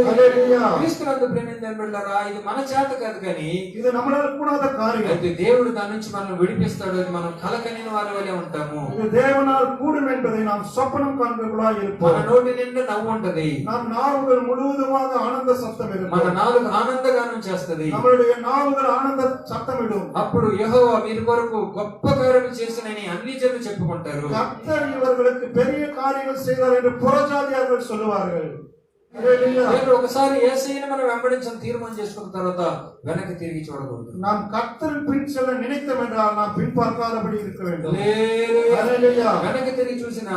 హల్లెలూయా. క్రీస్తునందు ప్రేమించిన బిడ్డలారా, ఇది మన చేత కాదు కానీ இது நம்மளால கூடாத காரியம். అయితే దేవుడు దాని నుంచి మనం విడిపిస్తాడు. అది మనం కలకనిన వారి వలె ఉంటాము. இது தேவனால் கூடும் என்பதை நாம் சொப்பனம் காண்பவர்களாய் మన இருப்போம். నోటి నిండా నవ్వు ఉంటది. நம் நாவுகள் முழுவதுமாக ஆனந்த சத்தம் మన இருக்கும். నాలుగు ఆనందగానం చేస్తది. நம்மளுடைய நாவுகள் ஆனந்த சத்தமிடும். అప్పుడు యెహోవా వీరి కొరకు గొప్ప కార్యములు చేసినని అన్ని జనులు చెప్పుకుంటారు. கர்த்தர் இவர்களுக்கு பெரிய காரியங்கள் செய்தார் என்று புறஜாதியார்கள் சொல்லுவார்கள். ஹல்லேலூயா. దేవుడు ఒకసారి యేసయ్యను మనం వెంబడించడం తీర్మానం చేసుకున్న తర్వాత వెనక్కి తిరిగి చూడకూడదు. நாம் கர்த்தரின் பின் செல்ல நினைத்தோம் என்றால் நாம் பின் பார்க்காதபடி இருக்க வேண்டும். హల్లెలూయా. ஹல்லேலூயா. వెనక్కి తిరిగి చూసిన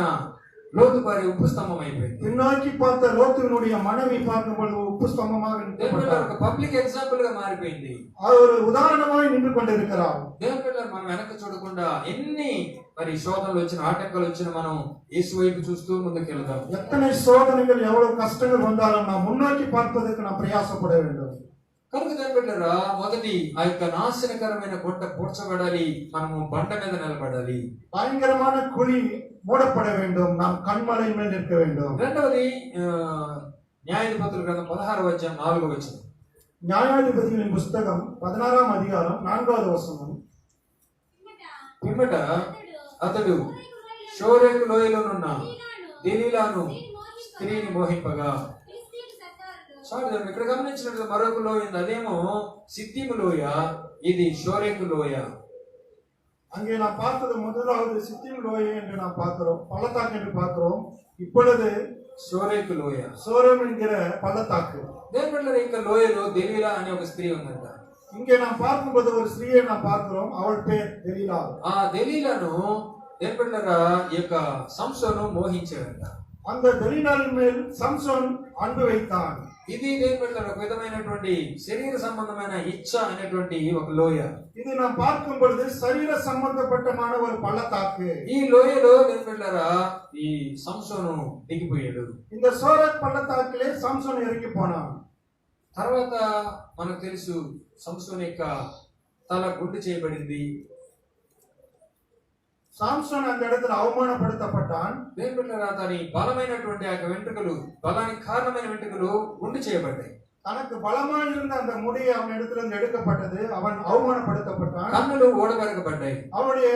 లోతు భార్య ఉప్పు స్తంభం అయిపోయింది. பின்னோக்கி பார்த்த லோத்துவினுடைய மனைவி பார்க்கும் பொழுது உப்பு ஸ்தம்பமாக దేవుని நிற்கப்பட்டார். ఒక పబ్లిక్ ఎగ్జాంపుల్ గా మారిపోయింది. அவர் ஒரு உதாரணமாய் நின்று கொண்டிருக்கிறார். దేవుని బిడ్డలారా, మనం వెనక్కి చూడకుండా ఎన్ని మరి శోధనలు వచ్చిన, ఆటంకాలు వచ్చిన మనం యేసు వైపు చూస్తూ ముందుకెళ్దాం. எத்தனை சோதனைகள் எவ்வளவு கஷ்டங்கள் வந்தாலும் நாம் முன்னோக்கி பார்ப்பதற்கு நாம் பிரயாசப்பட வேண்டும். కనుక దేవుని బిడ్డలారా, మొదటి ఆ యొక్క నాశనకరమైన గుట్ట పూడ్చబడాలి. మనము బండ మీద నిలబడాలి. பயங்கரமான குழி மூடப்பட வேண்டும். நாம் கண்மலை மேல் நிற்க வேண்டும். రెండవది న్యాయాధిపతుల గ్రంథం 16వ అధ్యాయం 4వ వచనం. நியாயாதிபதிகளின் புஸ்தகம் 16ஆம் அதிகாரம் 4வது வசனம். పిమ్మట అతడు షోరేకు లోయలోనున్న దెలీలాను స్త్రీని మోహింపగా. సారీ, ఇక్కడ గమనించినట్టు మరొక లోయ ఉంది. అదేమో సిద్దిము లోయ, ఇది షోరేకు లోయ. அங்கே நாம் பார்த்தது முதலாவது சித்திம் லோயை என்று நாம் பார்க்கிறோம், பள்ளத்தாக்கு என்று பார்க்கிறோம். இப்பொழுது షోరేకు లోయ. சோரம் என்கிற பள்ளத்தாக்கு. దేవుని బిడ్డలారా, ఇంకా లోయలో దెలీలా అనే ఒక స్త్రీ ఉందంట. இங்கே நாம் பார்க்கும்போது ஒரு ஸ்திரீயை நாம் பார்க்கிறோம். அவள் பேர் தெலீலா. ఆ దెలీలాను దేవుని బిడ్డలారా ఈ యొక్క సంసోను మోహించాడంట. அந்த தெலீலாவின் மேல் சம்சோன் அன்பு வைத்தான். ఇది దేవుని బిడ్డలారా ఒక విధమైనటువంటి శరీర సంబంధమైన ఇచ్చ అనేటువంటి ఒక లోయ. இது நாம் பார்க்கும் பொழுது சரீர சம்பந்தப்பட்டமான ஒரு பள்ளத்தாக்கு. ఈ లోయలో దేవుని బిడ్డలారా ఈ సంసోను దిగిపోయాడు. இந்த சோரத் பள்ளத்தாக்கிலே சம்சோன் இறங்கி போனான். తర్వాత మనకు తెలుసు సంసోను యొక్క తల గుండు చేయబడింది. சாம்சோன் அந்த இடத்துல அவமானப்படுத்தப்பட்டான். దేవుని బిడ్డలారా అతని బలమైనటువంటి ఆ వెంట్రుకలు, బలానికి కారణమైన వెంట్రుకలు గుండు చేయబడ్డాయి. தனக்கு பலமாய் இருந்த அந்த முடி அவன் இடத்துல இருந்து எடுக்கப்பட்டது. அவன் அவமானப்படுத்தப்பட்டான். కన్నులు ఓడబెరగబడ్డాయి. அவனுடைய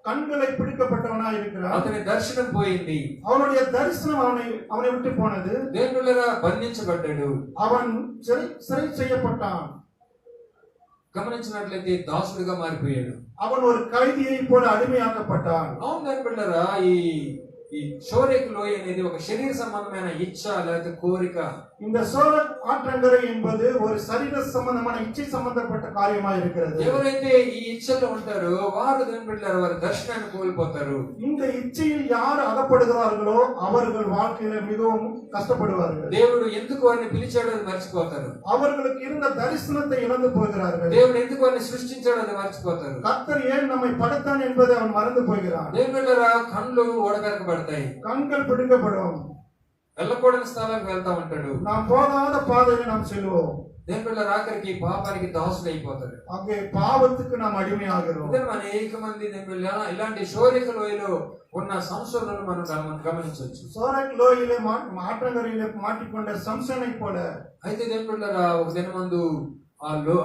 கண்களை பிடிக்கப்பட்டவனாய் இருக்கிறான். అతని దర్శనం పోయింది. அவனுடைய தரிசனம் அவனை விட்டு போனது. దేవుని బిడ్డలారా బంధించబడ్డాడు. அவன் சிறை செய்யப்பட்டான். గమనించినట్లయితే దాసుడిగా మారిపోయాడు. அவன் ஒரு கைதியை போல அடிமையாக்கப்பட்டான். అవును దేవుని బిడ్డలారా, ఈ షోరేకు లోయ అనేది ఒక శరీర సంబంధమైన ఇచ్చ లేకపోతే కోరిక இந்த சோரக் ஆற்றங்கரை என்பது ஒரு சரீர சம்பந்தமான இச்சை சம்பந்தப்பட்ட காரியமா இருக்கிறது. ఎవరైతే ఈ ఇచ్చలో ఉంటారో వారు దేవుని బిడ్డలారా వారి దర్శనాన్ని కోల్పోతారు. இந்த இச்சையில் யார் அகப்படுகிறார்களோ அவர்கள் வாழ்க்கையில மிகவும் கஷ்டப்படுவார்கள். దేవుడు ఎందుకు వారిని పిలిచాడో అది మర్చిపోతారు. அவர்களுக்கு இருந்த தரிசனத்தை இழந்து போகிறார்கள். దేవుడు ఎందుకు వారిని సృష్టించాడో అది మర్చిపోతారు. கர்த்தர் ஏன் நம்மை படைத்தான் என்பதை அவன் மறந்து போகிறான். దేవుని బిడ్డలారా కళ్ళు ఓడబెరకబడతాయి. கண்கள் பிடுங்கப்படும். వెళ్ళకూడని స్థలానికి వెళ్తా ఉంటాడు. நாம் போகாத பாதையை நாம் செல்வோம். దేవుని బిడ్డలారా ఆఖరికి పాపానికి దాసుడు అయిపోతాడు. அங்கே பாவத்துக்கு நாம் அடிமையாகிறோம். ఇదే అనేక మంది దేవుని బిడ్డలారా ఇలాంటి శోరిక లోయలో ఉన్న సంశోధనలు మనం గమనించవచ్చు. சோரக் லோயிலே ஆற்றங்கரையிலே மாட்டிக்கொண்ட சம்சனை போல. అయితే దేవుని బిడ్డలారా ఒక దినమందు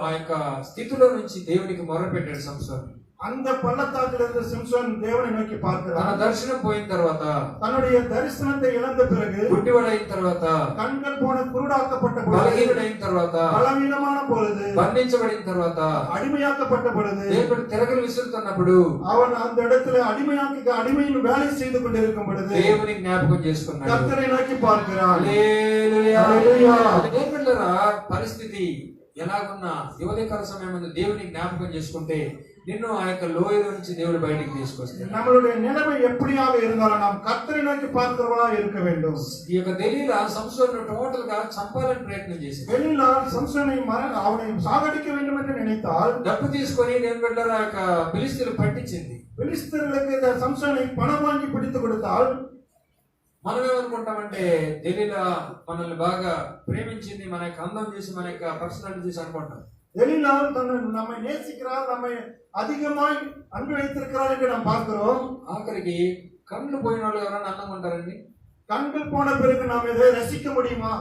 ఆ యొక్క స్థితిలో నుంచి దేవునికి మొరపెట్టాడు సంసోను. அந்த பள்ளத்தாக்கிலிருந்து சிம்சோன் தேவனை நோக்கி తన பார்க்கிறான். దర్శనం పోయిన తర్వాత, தன்னுடைய தரிசனத்தை இழந்த பிறகு, గుడ్డివాడైన తర్వాత, கண்கள் போன குருடாக்கப்பட்ட பொழுது, బలహీనుడైన తర్వాత, பலவீனமான பொழுது, బంధించబడిన తర్వాత, அடிமையாக்கப்பட்ட பொழுது, దేవుడు తిరగలు విసురుతున్నప్పుడు அவன் அந்த இடத்துல அடிமையின் வேலை செய்து கொண்டிருக்கும் பொழுது దేవుని జ్ఞాపకం చేసుకున్నాడు. கர்த்தரை நோக்கி பார்க்கிறான். హల్లెలూయా. హల్లెలూయా. దేవుళ్ళరా పరిస్థితి ఎలాగున్నా ఉదయకాల సమయం దేవుని జ్ఞాపకం చేసుకుంటే నిన్ను ఆ యొక్క లోయలో నుంచి దేవుడు బయటికి తీసుకొస్తాడు. நம்மளுடைய நிலைமை எப்படியாக இருந்தாலும் நாம் கர்த்தரை நோக்கி பார்க்கிறவர்களா இருக்க வேண்டும். ఈ యొక్క దెలీలా సంసోను టోటల్ గా చంపాలని ప్రయత్నం చేసింది. வெளியில சம்சோனை அவனை சாகடிக்க வேண்டும் என்று நினைத்தால் డబ్బు తీసుకొని నేను బిడ్డలారా ఆ యొక్క ఫిలిష్తీయులు పట్టించింది. பெலிஸ்தர்களுக்கு இந்த சம்சோனை பணம் வாங்கி பிடித்து கொடுத்தால் మనం ఏమనుకుంటామంటే దెలీలా మనల్ని బాగా ప్రేమించింది, మన యొక్క అందం చూసి, మన యొక్క పర్సనాలిటీ చూసి అనుకుంటాం. வெளியிலால் நம்மை நேசிக்கிறார், நம்மை அதிகமாய் அன்பு வைத்திருக்கிறார் என்று நாம் பார்க்கிறோம். ఆఖరికి కళ్ళు పోయిన వాళ్ళు ఎవరైనా అందంగా ఉంటారండి? கண்கள் போன பிறகு நாம் இதை ரசிக்க முடியுமா?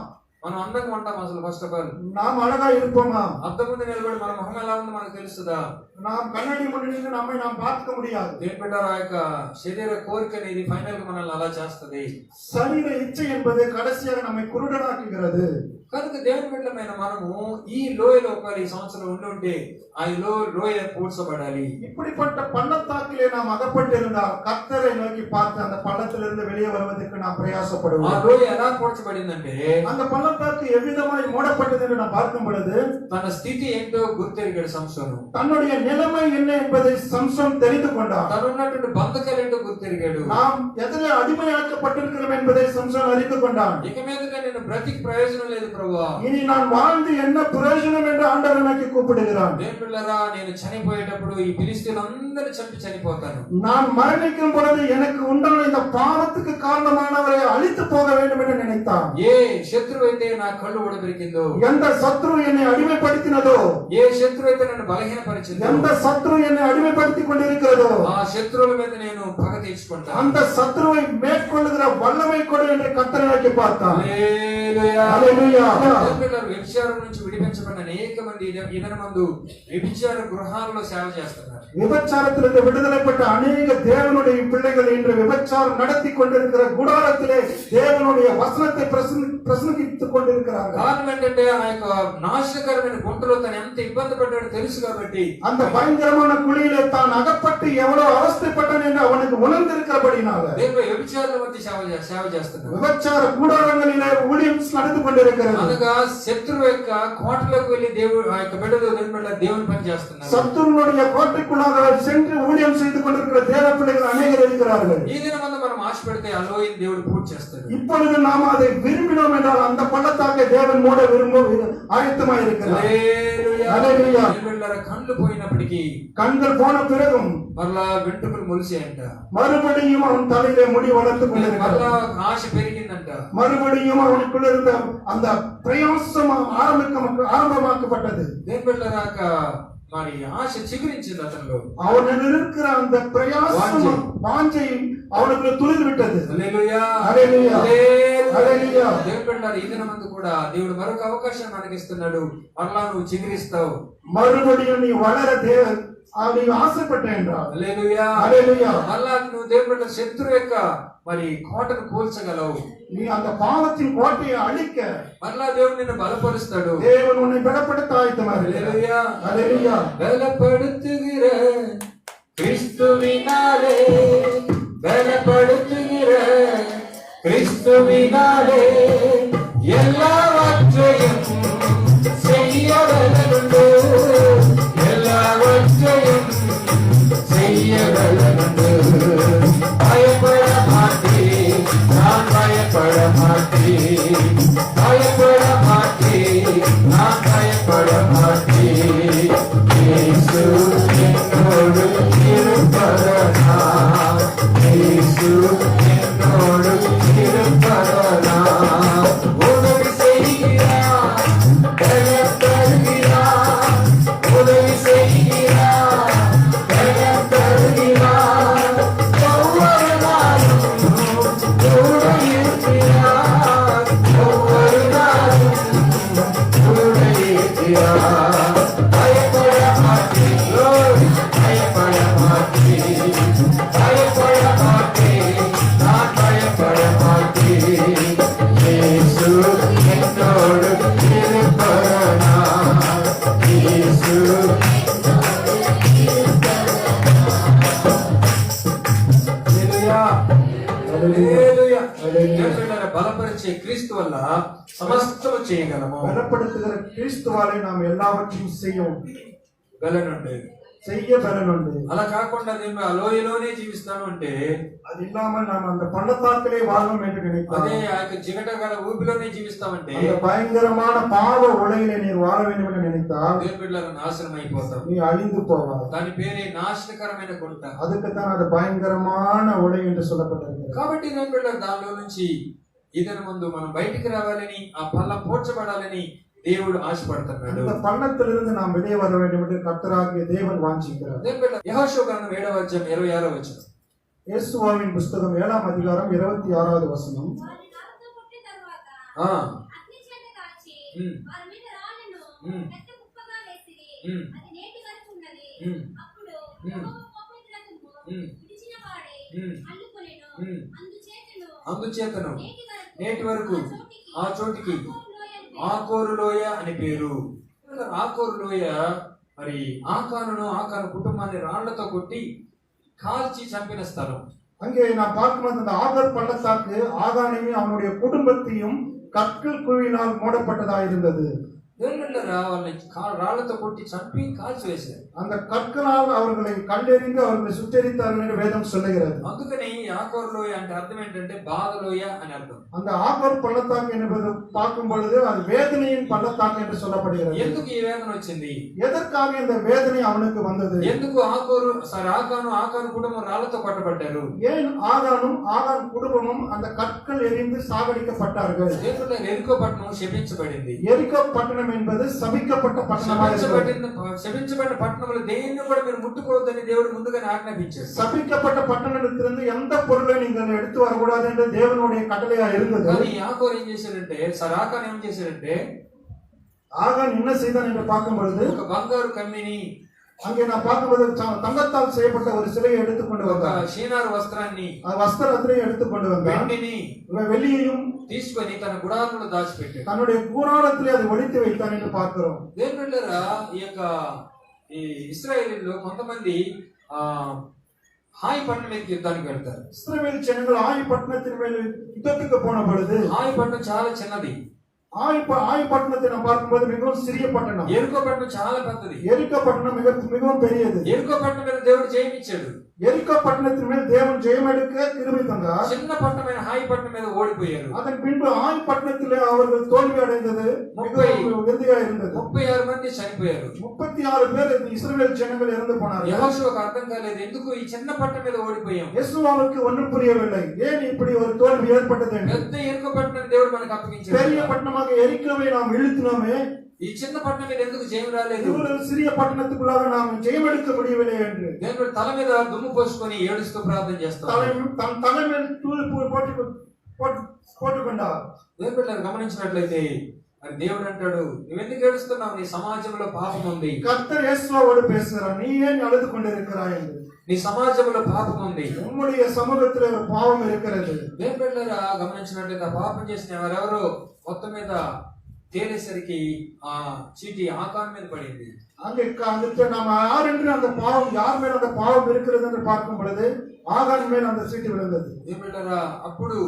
మనం అందంగా ఉంటాం అసలు? ఫస్ట్ ఆఫ్ ఆల్ நாம் அழகா இருப்போமா? అద్దం ముందు నిలబడి మన మొహం ఎలా ఉందో మనకు తెలుస్తుందా? நாம் கண்ணாடி முன்னாடி நின்று நம்மை நாம் பார்க்க முடியாது. దేని బిడ్డలారా ఆ యొక్క శరీర కోరిక అనేది ఫైనల్ గా మనల్ని అలా చేస్తది. சரீர இச்சை என்பது கடைசியாக நம்மை குருடனாக்குகிறது. కనుక దేవుని బిడ్డలమైన మనము ఈ లోయలో ఒకవేళ ఈ సంవత్సరం ఉండి ఆ లోయ పూడ్చబడాలి. இப்படிப்பட்ட பள்ளத்தாக்கிலே நாம் அகப்பட்டிருந்தால் கர்த்தரை நோக்கி பார்த்து அந்த பள்ளத்திலிருந்து வெளியே வருவதற்கு நாம் ఆ பிரயாசப்படுவோம். లోయ ఎలా పూడ్చబడిందంటే அந்த பள்ளத்தாக்கு எவ்விதமாய் மூடப்பட்டது என்று நாம் பார்க்கும் பொழுது తన స్థితి ఏంటో గుర్తెరిగాడు సంసోను. தன்னுடைய நிலைமை என்ன என்பதை சம்சோன் தெரிந்து கொண்டான். తనున్నటువంటి బంధకాలు ఏంటో గుర్తెరిగాడు. நாம் எதிலே அடிமையாக்கப்பட்டிருக்கிறோம் என்பதை சம்சோன் அறிந்து கொண்டான். ఇక మీదట నేను బ్రతికి ప్రయోజనం లేదు ప్రభువా, இனி நான் வாழ்ந்து என்ன பிரயோஜனம் என்று ஆண்டவரை நோக்கி கூப்பிடுகிறான். దేవుని బిడ్డలారా నేను చనిపోయేటప్పుడు ఈ ఫిలిష్తీయులందరినీ చంపి చనిపోతాను. நான் மரணிக்கும் பொழுது எனக்கு உண்டான இந்த பாவத்துக்கு காரணமானவரை அழித்து போக வேண்டும் என்று நினைத்தான். ఏ శత్రువు అయితే నా కళ్ళు ఊడబెరికిందో, எந்த சத்ரு என்னை அடிமைப்படுத்தினதோ, ఏ శత్రువు అయితే నన్ను బలహీనపరిచిందో, எந்த சத்ரு என்னை அடிமைப்படுத்திக் கொண்டிருக்கிறதோ ఆ శత్రువుల మీద నేను పగ తీర్చుకుంటాను. அந்த சத்ருவை மேற்கொள்ளுகிற வல்லமை கொடு என்று கர்த்தரை நோக்கி பார்த்தான். హల్లెలూయా. హల్లెలూయా. దేవుని బిడ్డలారా వ్యభిచారం నుంచి విడిపించబడిన అనేక మంది ఇదన మందు వ్యభిచార గృహాలలో సేవ చేస్తున్నారు. விபச்சாரத்திலிருந்து விடுதலைப்பட்ட அநேக தேவனுடைய பிள்ளைகள் இன்று விபச்சாரம் நடத்தி கொண்டிருக்கிற குடாரத்திலே தேவனுடைய வசனத்தை பிரசங்கித்துக் கொண்டிருக்கிறார்கள். కారణం ఏంటంటే ఆ యొక్క నాశనకరమైన గుంటలో తను ఎంత ఇబ్బంది పడ్డాడో తెలుసు కాబట్టి, அந்த பயங்கரமான குழியிலே தான் அகப்பட்டு எவ்வளவு அவஸ்தைப்பட்டான் என்று அவனுக்கு உணர்ந்திருக்கிறபடினால దేవుడు వ్యభిచారుల మధ్య సేవ చేస్తున్నారు. விபச்சார கூடாரங்களிலே ஊழியம் நடந்து கொண்டிருக்கிறது. అనగా శత్రువు యొక్క కోటలోకి వెళ్లి దేవుడు ఆ యొక్క బిడ్డలు దేవుని పని చేస్తున్నారు. சத்துருனுடைய கோட்டைக்குள்ளாக சென்று ஊழியம் செய்து கொண்டிருக்கிற தேவ பிள்ளைகள் அநேகர் இருக்கிறார்கள். ఈ దినమందు మనం ఆశ పెడితే ఆ లోయని దేవుడు పూర్తి చేస్తాడు. இப்பொழுது நாம் அதை விரும்பினோம் என்றால் அந்த பள்ளத்தாக்கை தேவன் மூட விரும்ப ஆயத்தமாக இருக்கிறார். హల్లెలూయా. బిడ్డలారా కళ్ళు పోయినప్పటికీ, கண்கள் போன பிறகும் మరలా వెంట్రుకలు మొలిసాయంట, மறுபடியும் அவன் தலையிலே முடி வளர்த்து கொண்டிருக்கிறார். మరలా ఆశ పెరిగిందంట, மறுபடியும் அவனுக்குள்ள இருந்த அந்த பிரயாசம் ஆரம்பமாக்கப்பட்டது. దేవుని బిడ్డలారా మరి ఆశ చిగురించింది అతనిలో. அவனில் இருக்கிற அந்த பிரயாசம் வாஞ்சை அவனுக்கு துளிர் விட்டது. హల్లెలూయా. హల్లెలూయా. హల్లెలూయా. దేవుని బిడ్డలారా ఈ దినమందు కూడా దేవుడు మరొక అవకాశం మనకి ఇస్తున్నాడు. మరలా నువ్వు చిగురిస్తావు. மறுபடியும் நீ வளர நீ ஆசைப்பட்டேன் என்றால் హల్లెలూయా. హల్లెలూయా. మరలా నువ్వు దేవుని బిడ్డ శత్రువు యొక్క మరి కోటను కూల్చగలవు. நீ அந்த பாவத்தின் கோட்டையை அழிக்க మరలా దేవుడు నిన్ను బలపరుస్తాడు. தேவன் உன்னை பலப்படுத்த ஆயத்தமாக இருக்கிறார். హల్లెలూయా. హల్లెలూయా. பலப்படுத்துகிற கிறிஸ்துவினாலே, பலப்படுத்துகிற கிறிஸ்துவினாலே எல்லா బలపరిచే క్రీస్తు వల్ల సమస్తము చేయగలము. பலப்படுத்துகிற கிறிஸ்துவாலே நாம் எல்லாவற்றையும் செய்யும் బలనుండి செய்ய பலனுண்டு. అలా కాకుండా నేను ఆ లోయలోనే జీవిస్తాను అంటే, அது இல்லாமல் நாம் அந்த பள்ளத்தாக்கிலே வாழணும் என்று நினைத்தால், అదే ఆ యొక్క జిగటగల ఊపిలోనే జీవిస్తామంటే அந்த பயங்கரமான பாவ உலகிலே நீர் வாழ வேண்டும் என்று நினைத்தால் దేవుని బిడ్డలకు నాశనం అయిపోతాం. நீ அழிந்து போவாய். దాని పేరే నాశనకరమైన గుంట. அதுக்குத்தான் அது பயங்கரமான உலக என்று சொல்லப்பட்டிருக்கிறது. కాబట్టి దేవుని బిడ్డలకు దానిలో నుంచి ఇదన ముందు మనం బయటికి రావాలని, ఆ పల్లం పోడ్చబడాలని దేవుడు ఆశపడుతున్నాడు. அந்த பள்ளத்திலிருந்து நாம் வெளியே வர வேண்டும் என்று கர்த்தராகிய தேவன் வாஞ்சிக்கிறார். దేవుని బిడ్డ యెహోషువ గ్రంథం 7వ అధ్యాయం 26వ వచనం. యేసువాவின் పుస్తకం 7వ అధ్యాయం 26వ వచనం. ఆ అందుచేతను నేటి వరకు ఆ చోటికి ఆకోరు లోయ అని పేరు. ఆకోరు లోయ మరి ఆకాను కుటుంబాన్ని రాళ్లతో కొట్టి కాల్చి చంపిన స్థలం. அங்கே நாம் பார்க்கும்போது அந்த ஆகர் பள்ளத்தாக்கு ஆகானையும் அவனுடைய குடும்பத்தையும் கற்கள் குவியினால் மூடப்பட்டதா இருந்தது. వాళ్ళని రాళ్లతో కొట్టి చంపి కాల్చి వేశారు. அந்த கற்களால் அவர்களை கண்டெறிந்து அவர்களை சுட்டெரித்தார்கள் என்று வேதம் சொல்லுகிறது. అందుకని ఆకోరు లోయ అంటే అర్థం ఏంటంటే బాధలోయ అని అర్థం. அந்த ஆகர் பள்ளத்தாக்கு என்பது பார்க்கும் பொழுது அது வேதனையின் பள்ளத்தாக்கு என்று சொல்லப்படுகிறது. ఎందుకు ఈ వేదన వచ్చింది? எதற்காக இந்த வேதனை அவனுக்கு வந்தது? ఎందుకు ఆకాను కుటుంబం రాళ్లతో కొట్టబడ్డారు? ஏன் ஆகான் குடும்பமும் அந்த கற்கள் எரிந்து சாகடிக்கப்பட்டார்கள்? ఎరికో పట్టణం శపించబడింది. எரிகோ பட்டணம் என்பது சபிக்கப்பட்ட பட்டணமாக இருக்கிறது. శపించబడిన పట్టణంలో దేన్ని కూడా మీరు ముట్టుకోవద్దని దేవుడు ముందుగానే ఆజ్ఞాపించాడు. சபிக்கப்பட்ட பட்டணத்திலிருந்து எந்த பொருளை நீங்கள் எடுத்து வரக்கூடாது என்று தேவனுடைய கட்டளையா இருந்தது. కానీ యాకోరు ఏం చేశాడంటే, ఆకాను ఏం చేశాడంటే, ஆகான் என்ன செய்தான் என்று பார்க்கும் பொழுது ఒక బంగారు కమ్మిని, அங்கே நான் பார்க்கும்போது தங்கத்தால் செய்யப்பட்ட ஒரு சிலையை எடுத்துக்கொண்டு வந்தார். షీనారు వస్త్రాన్ని, வஸ்திரத்தை எடுத்துக்கொண்டு வந்தார். వెండిని வெள்ளியையும் తీసుకొని తన గుడారంలో దాచిపెట్టాడు. தன்னுடைய கூடாரத்திலே அதை ஒளித்து வைத்தான் என்று பார்க்கிறோம். దేవుని బిడ్డలారా, ఈ ఇశ్రాయేలీయుల్లో కొంతమంది హాయి పట్టణం మీదకి యుద్ధానికి వెళ్తారు. இஸ்ரவேல் ஜனங்கள் ஆயி பட்டணத்தின் மேல் யுத்தத்துக்கு போன பொழுது, హాయి పట్టణం చాలా చిన్నది. ஆயி பட்டணத்தை நாம் பார்க்கும்போது மிகவும் சிறிய பட்டணம். ఎరుకో పట్టణం చాలా పెద్దది. எரிகோ பட்டணம் மிகவும் பெரியது. ఎరుకో పట్టణం మీద దేవుడు జయమిచ్చాడు. எரிகோ பட்டணத்தின் மேல் தேவன் ஜெயம் எடுக்க கிருபை தந்தார். చిన్న పట్టణమైన హాయి పట్టణం మీద ఓడిపోయారు. அதன் பின்பு ஆயி பட்டணத்திலே அவர்கள் தோல்வி அடைந்தது மிகவும் வெந்தியா இருந்தது. 36 మంది చనిపోయారు. 36 பேர் இஸ்ரவேல் ஜனங்கள் இறந்து போனார்கள். యెహోషువకు అర్థం కాలేదు, ఎందుకు ఈ చిన్న పట్టణం మీద ఓడిపోయాం. யெகோவாவுக்கு ஒன்றும் புரியவில்லை, ஏன் இப்படி ஒரு தோல்வி ஏற்பட்டது என்று. పెద్ద ఎరుకో పట్టణం దేవుడు మనకు అప్పగించాడు. பெரிய பட்டணமாக எரிக்கோவை நாம் இழுத்தினோமே, ఈ చిన్న పట్టణం మీద ఎందుకు జయం రాలేదు? இவ்வளவு சிறிய பட்டணத்துக்குள்ளாக நாம் ஜெயம் எடுக்க முடியவில்லை என்று దేవుడు తల మీద దుమ్ము పోసుకొని ఏడుస్తూ ప్రార్థన చేస్తాడు. தன் தலைமையில் தூள் போட்டுக்கொண்டார். దేవుడు గమనించినట్లయితే మరి దేవుడు అంటాడు, నువ్వెందుకు ఏడుస్తున్నావు? నీ సమాజంలో పాపం ఉంది. கர்த்தர் இயேசுவோடு பேசுகிறார், நீ ஏன் அழுது கொண்டிருக்கிறாய் என்று. నీ సమాజంలో పాపం ఉంది. உம்முடைய சமூகத்தில் ஒரு பாவம் இருக்கிறது. దేవుడు గమనించినట్లయితే ఆ పాపం చేసిన ఎవరెవరో మొత్తం మీద తేలేసరికి ఆ చీటి ఆకారం మీద పడింది. அங்கே நாம் யார் என்று அந்த பாவம், யார் மேல் அந்த பாவம் இருக்கிறது என்று பார்க்கும் பொழுது ஆகான் மேல் அந்த சீட்டு விழுந்தது. దేవుడా అప్పుడు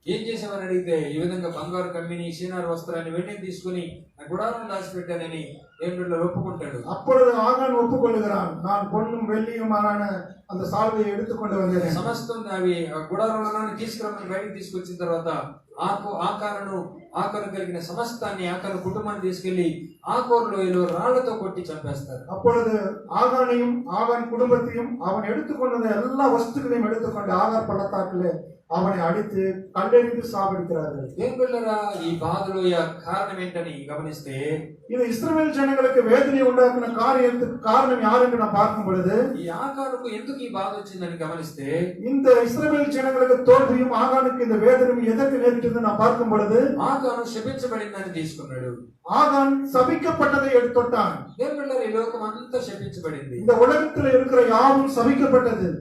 ఏం చేసామని అడిగితే, ఈ విధంగా బంగారు కమ్మిని, షీనారు వస్త్రాన్ని, వెండిని తీసుకుని నా గుడారం దాచిపెట్టానని దేవుడు ఒప్పుకుంటాడు. அப்பொழுது ஆகான் ஒப்புக்கொள்ளுகிறான், நான் பொன்னும் வெள்ளியுமான அந்த சால்வையை எடுத்துக்கொண்டு வந்தேன். సమస్తం అవి గుడారంలోనే తీసుకురమ్మని బయటికి తీసుకొచ్చిన తర్వాత ఆకారు కలిగిన సమస్తాన్ని, ఆకారు కుటుంబాన్ని తీసుకెళ్లి ఆకోరు లోయలో రాళ్లతో కొట్టి చంపేస్తారు. அப்பொழுது ஆகானையும் ஆகான் குடும்பத்தையும் அவன் எடுத்துக்கொண்ட எல்லா வஸ்துக்களையும் எடுத்துக்கொண்டு ஆகார் பள்ளத்தாக்கிலே அவனை அடித்து கல்லெறிந்து சாவடிக்கிறார்கள். ఏం పిల్లరా, ఈ బాధలోయ కారణం ఏంటని గమనిస్తే, இது இஸ்ரவேல் ஜனங்களுக்கு வேதனை உண்டாக்குன காரியத்துக்கு காரணம் யார் என்று நாம் பார்க்கும் பொழுது, ఈ ఆకారుకు ఎందుకు ఈ బాధ వచ్చిందని గమనిస్తే, இந்த இஸ்ரவேல் ஜனங்களுக்கு தோல்வியும் ஆகானுக்கு இந்த வேதனையும் எதற்கு நேரிட்டது நாம் பார்க்கும் பொழுது, ఆకాను శపించబడిందని తీసుకున్నాడు. ஆகான் சபிக்கப்பட்டதை எடுத்துட்டான். ఏం పిల్లరా, ఈ లోకం అంతా శపించబడింది. இந்த உலகத்தில் இருக்கிற யாவும் சபிக்கப்பட்டது.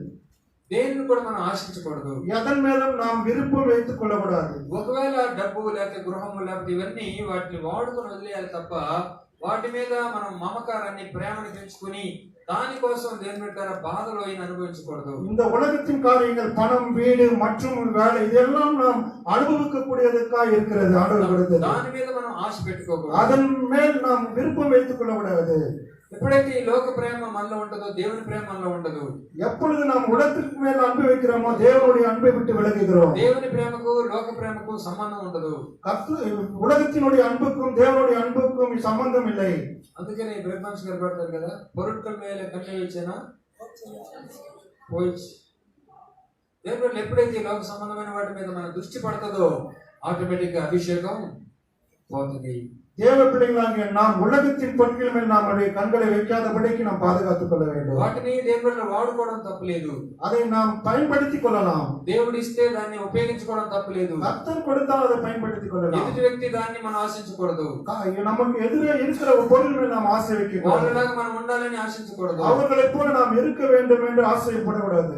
దేన్ని కూడా మనం ఆశించకూడదు. எதன் மேலும் நாம் விருப்பம் வைத்துக் கொள்ளக்கூடாது. ఒకవేళ డబ్బు లేకపోతే గృహము లేకపోతే ఇవన్నీ వాటిని వాడుకొని వదిలేయాలి తప్ప వాటి మీద మనం మమకారాన్ని ప్రేమను పెంచుకుని దానికోసం దేని పెట్టారా బాధలు అయిన అనుభవించకూడదు. இந்த உலகத்தின் காரியங்கள் பணம் வீடு மற்றும் வேலை இதெல்லாம் நாம் அனுபவிக்கக்கூடியதற்காக இருக்கிறது ஆண்டவர் கொடுத்தது. దాని మీద మనం ఆశ పెట్టుకోకూడదు. அதன் மேல் நாம் விருப்பம் வைத்துக் கொள்ள கூடாது. ఎప్పుడైతే ఈ లోక ప్రేమ మనలో ఉండదో దేవుని ప్రేమ మనలో ఉండదు. எப்பொழுது நாம் உலகத்துக்கு மேல் அன்பு வைக்கிறோமோ தேவனுடைய அன்பை விட்டு விலகுகிறோம். దేవుని ప్రేమకు లోక ప్రేమకు సంబంధం ఉండదు. உலகத்தினுடைய அன்புக்கும் தேவனுடைய அன்புக்கும் சம்பந்தம் இல்லை. అందుకని బ్రహ్మాంశ గారు పడతారు కదా, పొరుట్కల మేలే కన్ను వేచేనా పోయిచ్చు. దేవుడు ఎప్పుడైతే లోక సంబంధమైన వాటి మీద మన దృష్టి పడుతుందో ఆటోమేటిక్ గా అభిషేకం పోతుంది. தேவ பிள்ளைகளாகிய நாம் உலகத்தின் பொருட்கள் மேல் நம்முடைய கண்களை வைக்காதபடிக்கு நாம் பாதுகாத்துக் கொள்ள வேண்டும். వాటిని దేవుడు వాడుకోవడం తప్పులేదు. அதை நாம் பயன்படுத்திக் கொள்ளலாம். దేవుడు ఇస్తే దాన్ని ఉపయోగించుకోవడం తప్పులేదు. கர்த்தர் கொடுத்தால் அதை பயன்படுத்திக் கொள்ளலாம். ఎదుటి వ్యక్తి దాన్ని మనం ఆశించకూడదు. நமக்கு எதிரே இருக்கிற ஒரு பொருள் மேல் நாம் ஆசை வைக்க கூடாது. వాళ్ళలాగా మనం ఉండాలని ఆశించకూడదు. அவர்களைப் போல நாம் இருக்க வேண்டும் என்று ஆசைப்படக்கூடாது.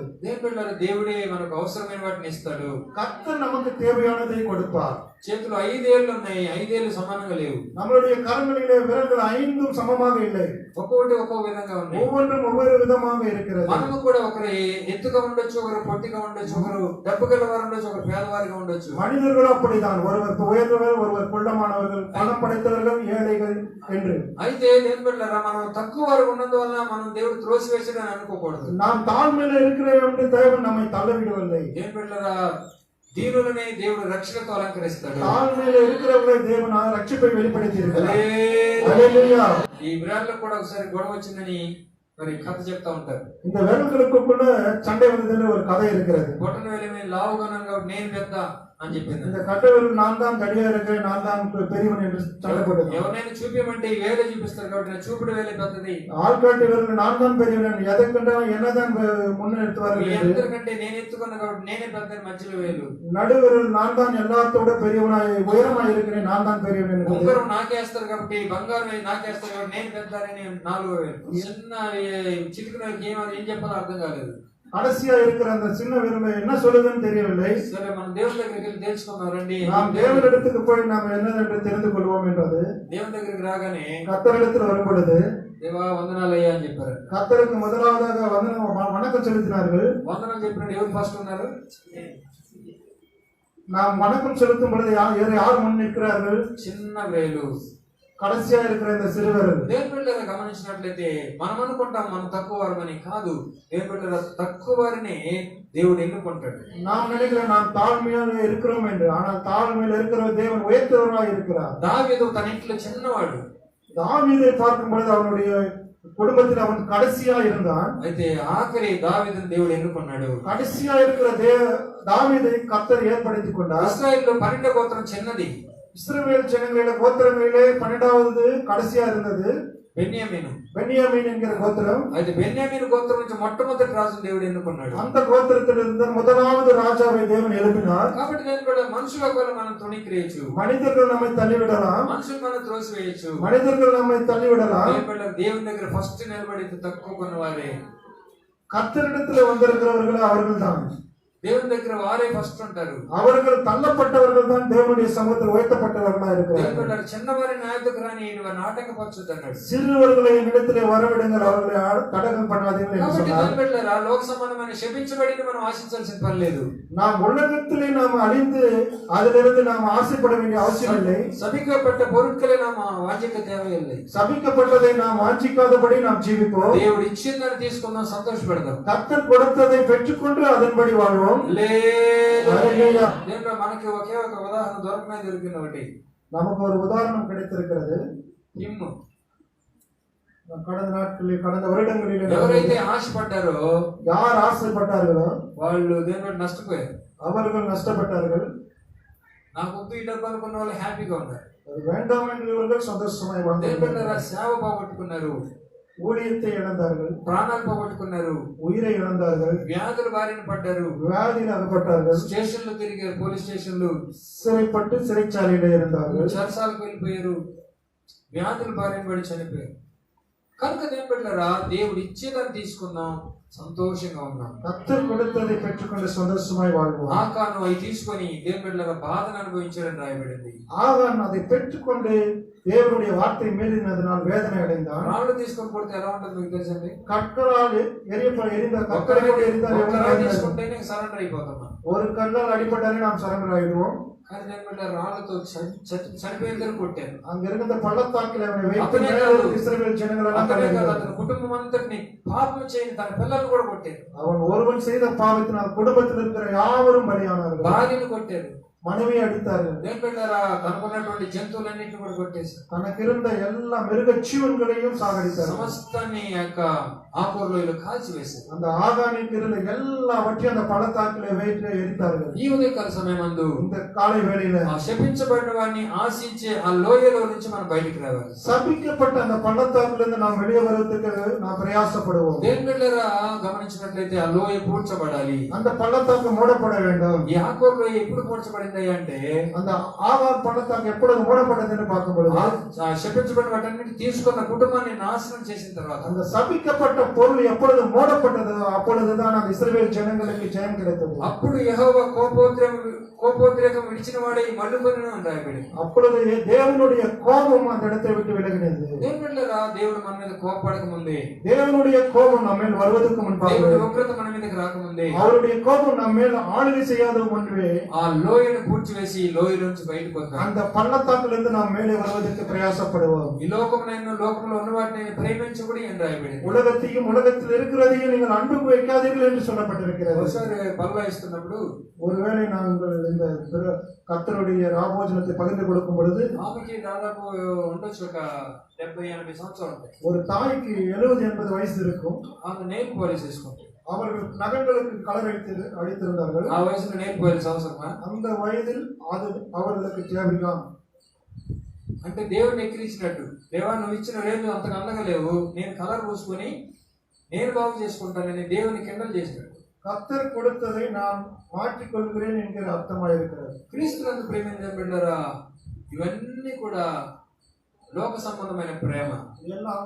దేవుడే మనకు అవసరమైన వాటిని ఇస్తాడు. கர்த்தர் நமக்கு தேவையானதை கொடுப்பார். చేతులు 5 ఏళ్ళు ఉన్నాయి, 5 ఏళ్ళు సమానంగా లేవు. நம்மளுடைய கரங்களிலே விரல்கள் 5 சமமாக இல்லை. ఒక్కొక్కటి ఒక్కో విధంగా ఉన్నాయి. ஒவ்வொன்றும் ஒவ்வொரு விதமாக இருக்கிறது. మనము కూడా ఒకరు ఎత్తుగా ఉండొచ్చు, ఒకరు పొట్టిగా ఉండొచ్చు, ఒకరు డబ్బు గలవారు ఉండొచ్చు, ఒకరు పేదవారిగా ఉండొచ్చు. மனிதர்களும் அப்படிதான், ஒருவர் உயர்ந்தவர், ஒருவர் குள்ளமானவர்கள், பணம் படைத்தவர்கள், ஏழைகள் என்று. అయితే దేని బిడ్డలారా, మనం తక్కువ వారు ఉన్నందువల్ల మనం దేవుడు త్రోసివేసాడని అనుకోకూడదు. நாம் தாழ்மையில இருக்கிறோம் என்று தேவன் நம்மை தள்ளவிடவில்லை. దేని బిడ్డలారా, దీనులనే దేవుడు రక్షణతో అలంకరిస్తాడు. தாழ்மையில இருக்கிறவர்களை தேவன் ரட்சிப்பை வெளிப்படுத்தி இருக்கிறார். హల్లెలూయా. ఈ విరాళ్ళకు కూడా ఒకసారి గొడవ వచ్చిందని మరి కథ చెప్తా ఉంటారు. இந்த விரல்களுக்குள்ள சண்டை வந்ததுன்னு ஒரு கதை இருக்கிறது. బొట్టన వేలమే లావుగాను కాబట్టి నేను పెద్ద అని చెప్పింది. இந்த கட்டை விரல் நான் தான் தடியா இருக்கேன், நான் தான் பெரியவன் என்று சண்டை போட்டது. ఎవరైనా చూపించమంటే ఈ వేలే చూపిస్తారు కాబట్టి నా చూపుడు వేలే పెద్దది. ஆள்காட்டி விரல் நான் தான் பெரியவன், எதற்கென்றா என்னதான் முன்னெடுத்துவார்கள். ఎందుకంటే నేను ఎత్తుకున్నా కాబట్టి నేనే పెద్ద, మధ్యలో వేలు. நடுவிரல் நான் தான் எல்லாத்தோட பெரியவனாய் உயரமாய் இருக்கிறேன், நான் தான் பெரியவன் என்று. ఉంగరం నాకేస్తారు కాబట్టి, బంగారం నాకేస్తారు కాబట్టి నేను పెద్ద అని 4వ వేలు. చిన్న చిటికిన ఏం చెప్పాలో అర్థం కాలేదు. கடைசியா இருக்கிற அந்த சின்ன விரலை என்ன சொல்லுதுன்னு தெரியவில்லை. సరే మనం దేవుని దగ్గరికి వెళ్ళి తెలుసుకుందాం రండి. நாம் தேவனிடத்துக்கு போய் நாம் என்னவென்று தெரிந்து கொள்வோம் என்றது. దేవుని దగ్గరికి రాగానే கர்த்தரிடத்தில் வரும் பொழுது దేవా వందనాలయ్యా అని చెప్పారు. கர்த்தருக்கு முதலாவதாக வணக்கம் செலுத்தினார்கள். వందనం చెప్పినప్పుడు ఎవరు ఫస్ట్ ఉన్నారు? நாம் வணக்கம் செலுத்தும் பொழுது யார் முன் நிற்கிறார்கள்? చిన్న వేలు, கடைசியா இருக்கிற இந்த சிறுவர்கள். దేవుని బిడ్డలు గమనించినట్లయితే మనం అనుకుంటాం మనం తక్కువ వారమని. కాదు, దేవుని బిడ్డలు తక్కువ వారిని దేవుడు ఎన్నుకుంటాడు. நாம் நினைக்கிறோம் நாம் தாழ்மையாக இருக்கிறோம் என்று, ஆனால் தாழ்மையில் இருக்கிற தேவன் உயர்த்தவராக இருக்கிறார். దావీదు తన ఇంట్లో చిన్నవాడు. தாவீதை பார்க்கும் பொழுது அவனுடைய குடும்பத்தில் அவன் கடைசியா இருந்தான். అయితే ఆఖరి దావీదుని దేవుడు ఎన్నుకున్నాడు. கடைசியா இருக்கிற தாவீதை கர்த்தர் ஏற்படுத்திக் கொண்டார். ఇశ్రాయేలులో 12వ గోత్రం చిన్నది. இஸ்ரவேல் ஜனங்களில கோத்திரங்களிலே 12வது கடைசியா இருந்தது బెన్యామీను. பென்யாமீன் என்கிற கோத்திரம். అయితే బెన్యామీను గోత్రం నుంచి మొట్టమొదటి రాజు దేవుడు ఎన్నుకున్నాడు. அந்த கோத்திரத்தில் இருந்த முதலாவது ராஜாவை தேவன் எழுப்பினார். కాబట్టి నేను కూడా మనుషుల వల్ల మనం తొణికిరేయచ్చు, மனிதர்கள் நம்மை தள்ளிவிடலாம், మనుషులు మనం త్రోసివేయచ్చు. மனிதர்கள் நம்மை தள்ளிவிடலாம். దేవుని దగ్గర ఫస్ట్ నిలబడి తక్కువ కొన్నవారే. கர்த்தரிடத்தில் வந்திருக்கிறவர்கள் அவர்கள் தான். దేవుని దగ్గర వారే ఫస్ట్ ఉంటారు. அவர்கள் தள்ளப்பட்டவர்கள் தான் தேவனுடைய சமூகத்தில் உயர்த்தப்பட்டவர்களா இருக்கிறார்கள். చిన్నవారి నా యొద్దకు రాని వారిని ఆటంకపరచొద్దు అన్నాడు. சிறுவர்களை இடத்திலே வரவிடுங்கள், அவர்களை தடகம் பண்ணாதீர்கள் என்று சொன்னார். లోక సంబంధమైన శపించబడి మనం ఆశించాల్సిన పని లేదు. நாம் உலகத்திலே நாம் அழிந்து அதிலிருந்து நாம் ஆசைப்பட வேண்டிய அவசியம் இல்லை. சபிக்கப்பட்ட பொருட்களை நாம் వాంఛిக்க தேவையில்லை. சபிக்கப்பட்டதை நாம் வாஞ்சிக்காதபடி நாம் ஜீவிப்போம். దేవుడు ఇచ్చిందని తీసుకుందాం, సంతోషపడదాం. கர்த்தர் கொடுத்ததை பெற்றுக்கொண்டு அதன்படி வாழ்வோம். మనకి ఒకే ఒక ఉదాహరణ దొరికింది ఒకటి. நமக்கு ஒரு உதாரணம் கிடைத்திருக்கிறது. கடந்த நாட்களில் கடந்த வருடங்களில் ఎవరైతే ఆశపడ్డారో, யார் ஆசைப்பட்டார்களோ వాళ్ళు దేని నష్టపోయారు. அவர்கள் நஷ்டப்பட்டார்கள். నాకు ఈ డబ్బు అనుకున్న వాళ్ళు హ్యాపీగా ఉన్నారు. அது வேண்டாம் என்று இவர்கள் சந்தோஷமாய் வாழ்ந்தார்கள். సేవ పోగొట్టుకున్నారు, ஊழியத்தை இழந்தார்கள், ప్రాణాలు పోగొట్టుకున్నారు, உயிரை இழந்தார்கள், వ్యాధుల బారిన పడ్డారు, வியாதியில் அகப்பட்டார்கள், స్టేషన్లు తిరిగారు, పోలీస్ స్టేషన్లు, சிறைப்பட்டு சிறைச்சாலையிலே இருந்தார்கள், చెరసాలకు వెళ్ళిపోయారు, వ్యాధుల బారిన పడి చనిపోయారు. కనుక దేని బిడ్డలారా, దేవుడు ఇచ్చేదాన్ని తీసుకుందాం, సంతోషంగా ఉన్నాం. கர்த்தர் கொடுத்ததை பெற்றுக்கொண்டு சந்தோஷமாய் வாழ்வோம். ఆకాను అవి తీసుకొని దేని బిడ్డలారా బాధను అనుభవించాడని రాయబడింది. ஆகான் அதை பெற்றுக்கொண்டு தேவனுடைய வார்த்தை மீறினதனால் வேதனை அடைந்தான். రాళ్ళు తీసుకొని కొడితే ఎలా ఉంటుంది మీకు తెలుసండి? கற்களால் எரிந்த கற்களை கொண்டு எரிந்தால் ఒక రాయి తీసుకుంటేనే సరెండర్ అయిపోతాం మనం. ஒரு கல்லால் அடிபட்டாலே நாம் சரண்டர் ஆயிடுவோம். కానీ నేను రాళ్ళతో చనిపోయిన దగ్గర కొట్టాను. அங்க இருந்த பள்ளத்தாக்கில் அவனை வைத்து மேலே இஸ்ரவேல் ஜனங்களெல்லாம் అతని కుటుంబం అంతటిని పాపం చేయని తన పిల్లల్ని కూడా కొట్టారు. அவன் ஒருவன் செய்த பாவத்தினால் குடும்பத்தில் இருக்கிற யாவரும் பலியானார்கள். భార్యను కొట్టారు, மனைவி அடித்தார்கள். దేని పెట్టారా తనకున్నటువంటి జంతువులన్నింటినీ కూడా కొట్టేశారు. தனக்கு இருந்த எல்லா மிருக ஜீவன்களையும் சாகடித்தார். సమస్తాన్ని యొక్క ఆకోర్లో కాల్చివేశారు. அந்த ஆகானிற்கு இருந்த எல்லாவற்றையும் அந்த பள்ளத்தாக்கிலே வைத்து எரித்தார்கள். ఈ ఉదయకాల సమయమందు இந்த காலை வேளையில ఆ శపించబడిన వారిని ఆశించే ఆ లోయలో నుంచి మనం బయటికి రావాలి. சபிக்கப்பட்ட அந்த பள்ளத்தாக்கிலிருந்து நாம் வெளியே வருவதற்கு நாம் பிரயாசப்படுவோம். దేని బిడ్డరా గమనించినట్లయితే ఆ లోయ పూడ్చబడాలి. அந்த పள்ளத்தாக்கு மூடப்பட வேண்டும். ఈ ఆకోర్ లోయ ఎప్పుడు పూడ్చబడింది అంటే அந்த ஆகார் பள்ளத்தாக்கு எப்பொழுது மூடப்பட்டதுன்னு பார்க்கும் பொழுது శపించబడిన వాటన్నిటి తీసుకున్న కుటుంబాన్ని నాశనం చేసిన తర్వాత அந்த சபிக்கப்பட்ட பொருள் எப்பொழுது மூடப்பட்டதோ அப்பொழுதுதான் அந்த இஸ்ரவேல் ஜனங்களுக்கு ஜெயம் கிடைத்தது. అప్పుడు యెహోవా కోపోద్రేకం విడిచిన వాడే మళ్ళుకొని రాయబడి அப்பொழுது தேவனுடைய கோபம் அந்த இடத்தை விட்டு விலகினது. దేవుడు మన మీద కోపడక ముందే, தேவனுடைய கோபம் நம்ம மேல் வருவதற்கு முன்பாக, దేవుడి ఉగ్రత మన మీదకి రాకముందే, அவருடைய கோபம் நம்ம மேல் ஆளுகை செய்யாத முன்பே ఆ లోయను పూడ్చివేసి లోయ నుంచి బయటకు వద్దాం. அந்த பள்ளத்தாக்கிலிருந்து நாம் மேலே வருவதற்கு பிரயாசப்படுவோம். ఈ లోకంలో ఉన్న వాటిని ప్రేమించబడి అని రాయబడి, உலகத்தையும் உலகத்தில் இருக்கிறதையும் நீங்கள் அன்புக்கு வைக்காதீர்கள் என்று சொல்லப்பட்டிருக்கிறது. ఒకసారి పల్లా ఇస్తున్నప్పుడు ஒருவேளை நாங்கள் இந்த கர்த்தருடைய ராபோஜனத்தை பகிர்ந்து கொடுக்கும் பொழுது ఆమెకి దాదాపు ఉండొచ్చు ఒక 70-80 సంవత్సరాలు ఉంటాయి. ஒரு தாய்க்கு 70-80 வயசு இருக்கும். ఆమె నెయిల్ పాలిష్ వేసుకుంటారు. அவர்கள் நகங்களுக்கு கலர் அடித்திருந்தார்கள். ఆ వయసులో నెయిల్ పాలిష్ అవసరమా? அந்த வயதில் அது அவர்களுக்கு தேவையா? అంటే దేవుడిని ఎక్కిరించినట్టు, దేవా నువ్వు ఇచ్చిన రేపు అంతగా అందగా లేవు, నేను కలర్ పూసుకొని నేను బాగు చేసుకుంటానని దేవుని కిండలు చేసినట్టు. கர்த்தர் கொடுத்ததை நான் மாற்றிக்கொள்கிறேன் என்கிற அர்த்தமாக இருக்கிறது. క్రీస్తునందు ప్రేమించబడ్డారా, ఇవన్నీ కూడా లోక సంబంధమైన ప్రేమ, இதெல்லாம்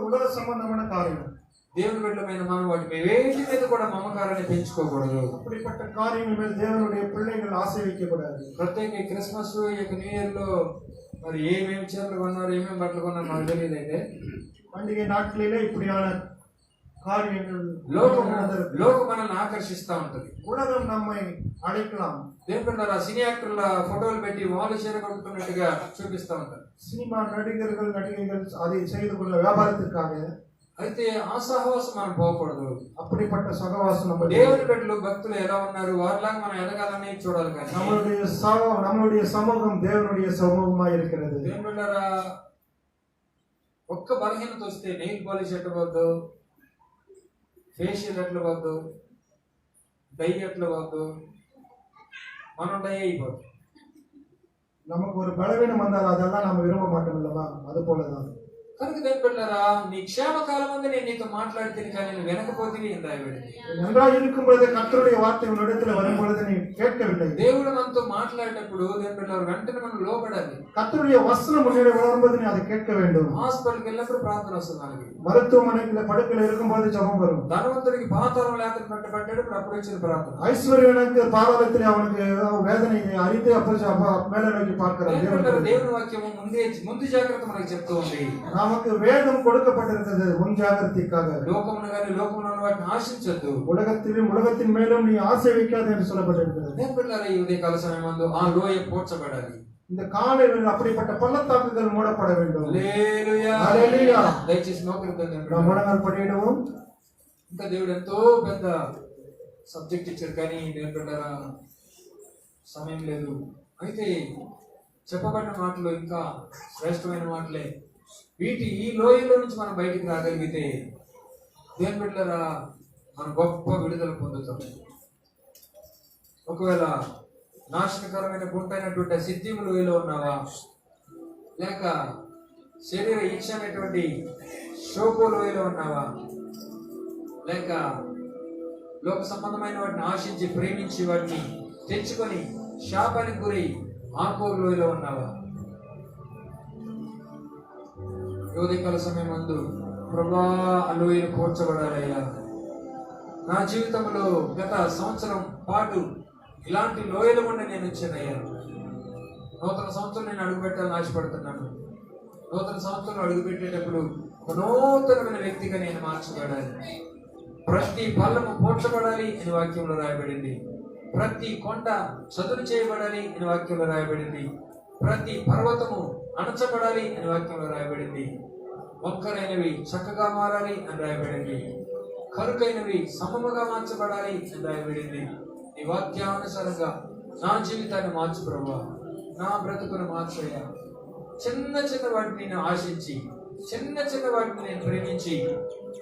உலக சம்பந்தமான காரியம். దేవుని బిడ్డలమైన మనం వాటి వేటి మీద కూడా మమకారాన్ని పెంచుకోకూడదు. அப்படிப்பட்ட காரியங்கள் மேல் தேவனுடைய பிள்ளைகள் ஆசை வைக்கக்கூடாது. ప్రత్యేక క్రిస్మస్ ఈ యొక్క న్యూ ఇయర్ లో మరి ఏమేమి చీరలు కొన్నారు, ఏమేమి బట్టలు కొన్నారు నాకు తెలియదు. అయితే பண்டிகை நாட்களிலே இப்படியான காரியங்கள் లోకం మనల్ని ఆకర్షిస్తా ఉంటది. உலகம் நம்மை அழைக்கலாம். దేవుడు సినీ యాక్టర్ల ఫోటోలు పెట్టి వాళ్ళు చీర కొట్టుకున్నట్టుగా చూపిస్తా ఉంటారు. சினிமா நடிகர்கள் நடிகைகள் அதை செய்து கொள்ள வியாபாரத்திற்காக. అయితే ఆ సహవాసం మనం పోకూడదు. அப்படிப்பட்ட సహవాసం நம்ம దేవుని బిడ్డలు భక్తులు ఎలా ఉన్నారు వారిలాగా మనం ఎదగాలని చూడాలి. కానీ நம்மளுடைய சமூகம் தேவனுடைய சமூகமா இருக்கிறது. దేవుని బిడ్డరా, ఒక్క బలహీనత వస్తే నెయిల్ పాలిష్ ఎట్టవద్దు, ఫేషియల్ ఎట్ల వద్దు, డై ఎట్ల వద్దు, మనం డై అయిపోద్దు. நமக்கு ஒரு பலவீனம் வந்தால் அதெல்லாம் நம்ம விரும்ப மாட்டோம் இல்லவா? அது போலதான். కనుక దేవుని బిడ్డలారా, నీ క్షేమకాలం అందు నేను నీతో మాట్లాడితే కానీ నేను వెనకపోతే రాయబడింది. நன்றாக இருக்கும் பொழுது கர்த்தருடைய வார்த்தை உன்னிடத்தில் வரும் பொழுது நீ கேட்கவில்லை. దేవుడు మనతో మాట్లాడేటప్పుడు దేవుని బిడ్డలారా వెంటనే మనం లోబడాలి. கர்த்தருடைய வசனம் உன்னிடம் வரும்போது நீ அதை கேட்க வேண்டும். హాస్పిటల్కి వెళ్ళినప్పుడు ప్రార్థన వస్తుంది మనకి. மருத்துவமனைக்குள்ள படுக்கையில் இருக்கும்போது ஜெபம் வரும். ధనవంతుడికి పాతాళం లేఖను పెట్టబడ్డాడు, అప్పుడు వచ్చిన ప్రార్థన. ஐஸ்வர்யனுக்கு பாதாளத்தில் அவனுக்கு வேதனை அறிந்து அப்போ மேலே நோக்கி பார்க்கிறான். దేవుని వాక్యము ముందు జాగ్రత్త మనకి చెప్తూ ఉంది. நமக்கு வேதம் கொடுக்கப்பட்டிருக்கிறது முன் ஜாகிரதைக்காக. లోకమును గాని లోకములో ఉన్న వాటిని ఆశించొద్దు, உலகத்தின் மேலும் நீ ஆசை வைக்காது என்று சொல்லப்பட்டிருக்கிறது. దేవుని బిడ్డలారా, ఈ ఉదయకాల సమయమందు ఆ లోయ పోడ్చబడాలి. இந்த காலையில் அப்படிப்பட்ட பள்ளத்தாக்குகள் மூடப்பட வேண்டும். హల్లెలూయా, హల్లెలూయా. దయచేసి మోకరితో நாம் முழங்கால் படியிடுவோம். ఇంకా దేవుడు ఎంతో పెద్ద సబ్జెక్ట్ ఇచ్చారు, కానీ దేవుని బిడ్డలారా సమయం లేదు. అయితే చెప్పబడిన మాటలు ఇంకా శ్రేష్టమైన మాటలే. ఈ లోయలో నుంచి మనం బయటికి రాగలిగితే దేవుని బిడ్డలారా మనం గొప్ప విడుదల పొందుతాం. ఒకవేళ నాశనకరమైన గుంటైనటువంటి సిద్ధిము లోయలో ఉన్నావా, లేక శరీర ఇచ్చ అనేటువంటి శోకో లోయలో ఉన్నావా, లేక లోక సంబంధమైన వాటిని ఆశించి ప్రేమించి వాటిని తెచ్చుకొని శాపానికి గురై ఆకోరు లోయలో ఉన్నావా, ఉదయకాల సమయం ముందు ప్రభా ఆ లోయను పోడ్చబడాలయ్యా, నా జీవితంలో గత సంవత్సరం పాటు ఇలాంటి లోయల గుండా నేను వచ్చానయ్యా, నూతన సంవత్సరం నేను అడుగుపెట్టాలని ఆశపడుతున్నాను. నూతన సంవత్సరం అడుగుపెట్టేటప్పుడు ఒక నూతనమైన వ్యక్తిగా నేను మార్చబడాలి. ప్రతి ఫలము పోడ్చబడాలి అని వాక్యంలో రాయబడింది. ప్రతి కొండ చదును చేయబడాలి అని వాక్యంలో రాయబడింది. ప్రతి పర్వతము అణచబడాలి అని వాక్యంలో రాయబడింది. ఒక్కరైనవి చక్కగా మారాలి అని రాయబడింది. కరుకైనవి సమముగా మార్చబడాలి అని రాయబడింది. ఈ వాక్యానుసారంగా నా జీవితాన్ని మార్చు ప్రభువా, నా బ్రతుకును మార్చయ్యా. చిన్న చిన్న వాటిని నేను ఆశించి, చిన్న చిన్న వాటిని నేను ప్రేమించి,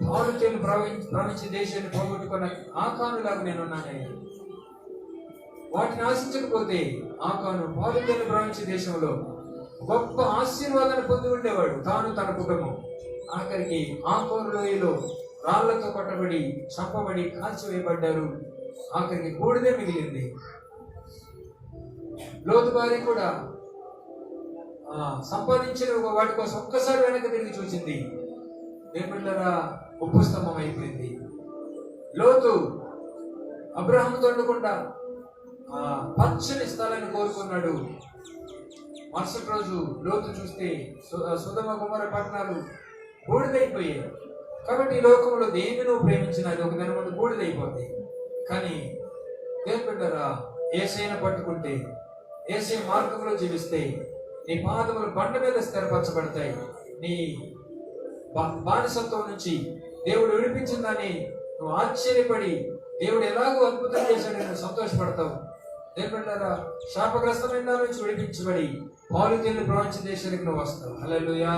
పాలుతేలు ప్రవహించి దేశాన్ని పోగొట్టుకున్న ఆకానులాగా నేను ఉన్నానయ్యా. వాటిని ఆశించకపోతే ఆకాను పాలుతేలు ప్రవహించే దేశంలో గొప్ప ఆశీర్వాదాన్ని పొంది ఉండేవాడు, తాను తన కుటుంబం. ఆఖరికి ఆకోరు లోయలో రాళ్లతో కొట్టబడి, చంపబడి, కాల్చివేయబడ్డారు. ఆఖరికి బూడిదే మిగిలింది. లోతు భార్య కూడా సంపాదించిన వాటి కోసం ఒక్కసారి వెనక్కి తిరిగి చూసింది. దేవుళ్ళరా ఉప్పు స్తంభం అయిపోయింది. లోతు అబ్రహాముతో ఉండకుండా పచ్చని స్థలాన్ని కోరుకున్నాడు. మరుసటి రోజు లోతు చూస్తే సొదొమ గొమొర్రా పట్టణాలు బూడిదైపోయాయి. కాబట్టి ఈ లోకంలో దేన్ని నువ్వు ప్రేమించినా అది ఒక దినం ముందు బూడిదైపోతాయి. కానీ దేవుళ్ళరా యేసయ్యను పట్టుకుంటే, యేసయ్య మార్గంలో జీవిస్తే నీ పాదములు బండ మీద స్థిరపరచబడతాయి. నీ బానిసత్వం నుంచి దేవుడు విడిపించిందని నువ్వు ఆశ్చర్యపడి, దేవుడు ఎలాగో అద్భుతం చేశాడని నువ్వు సంతోషపడతావు. దేవుళ్ళారా శాపగ్రస్తమైన నుంచి విడిపించబడి పాలుతేలు ప్రపంచ దేశానికి నువ్వు వస్తావు. హల్లెలూయా.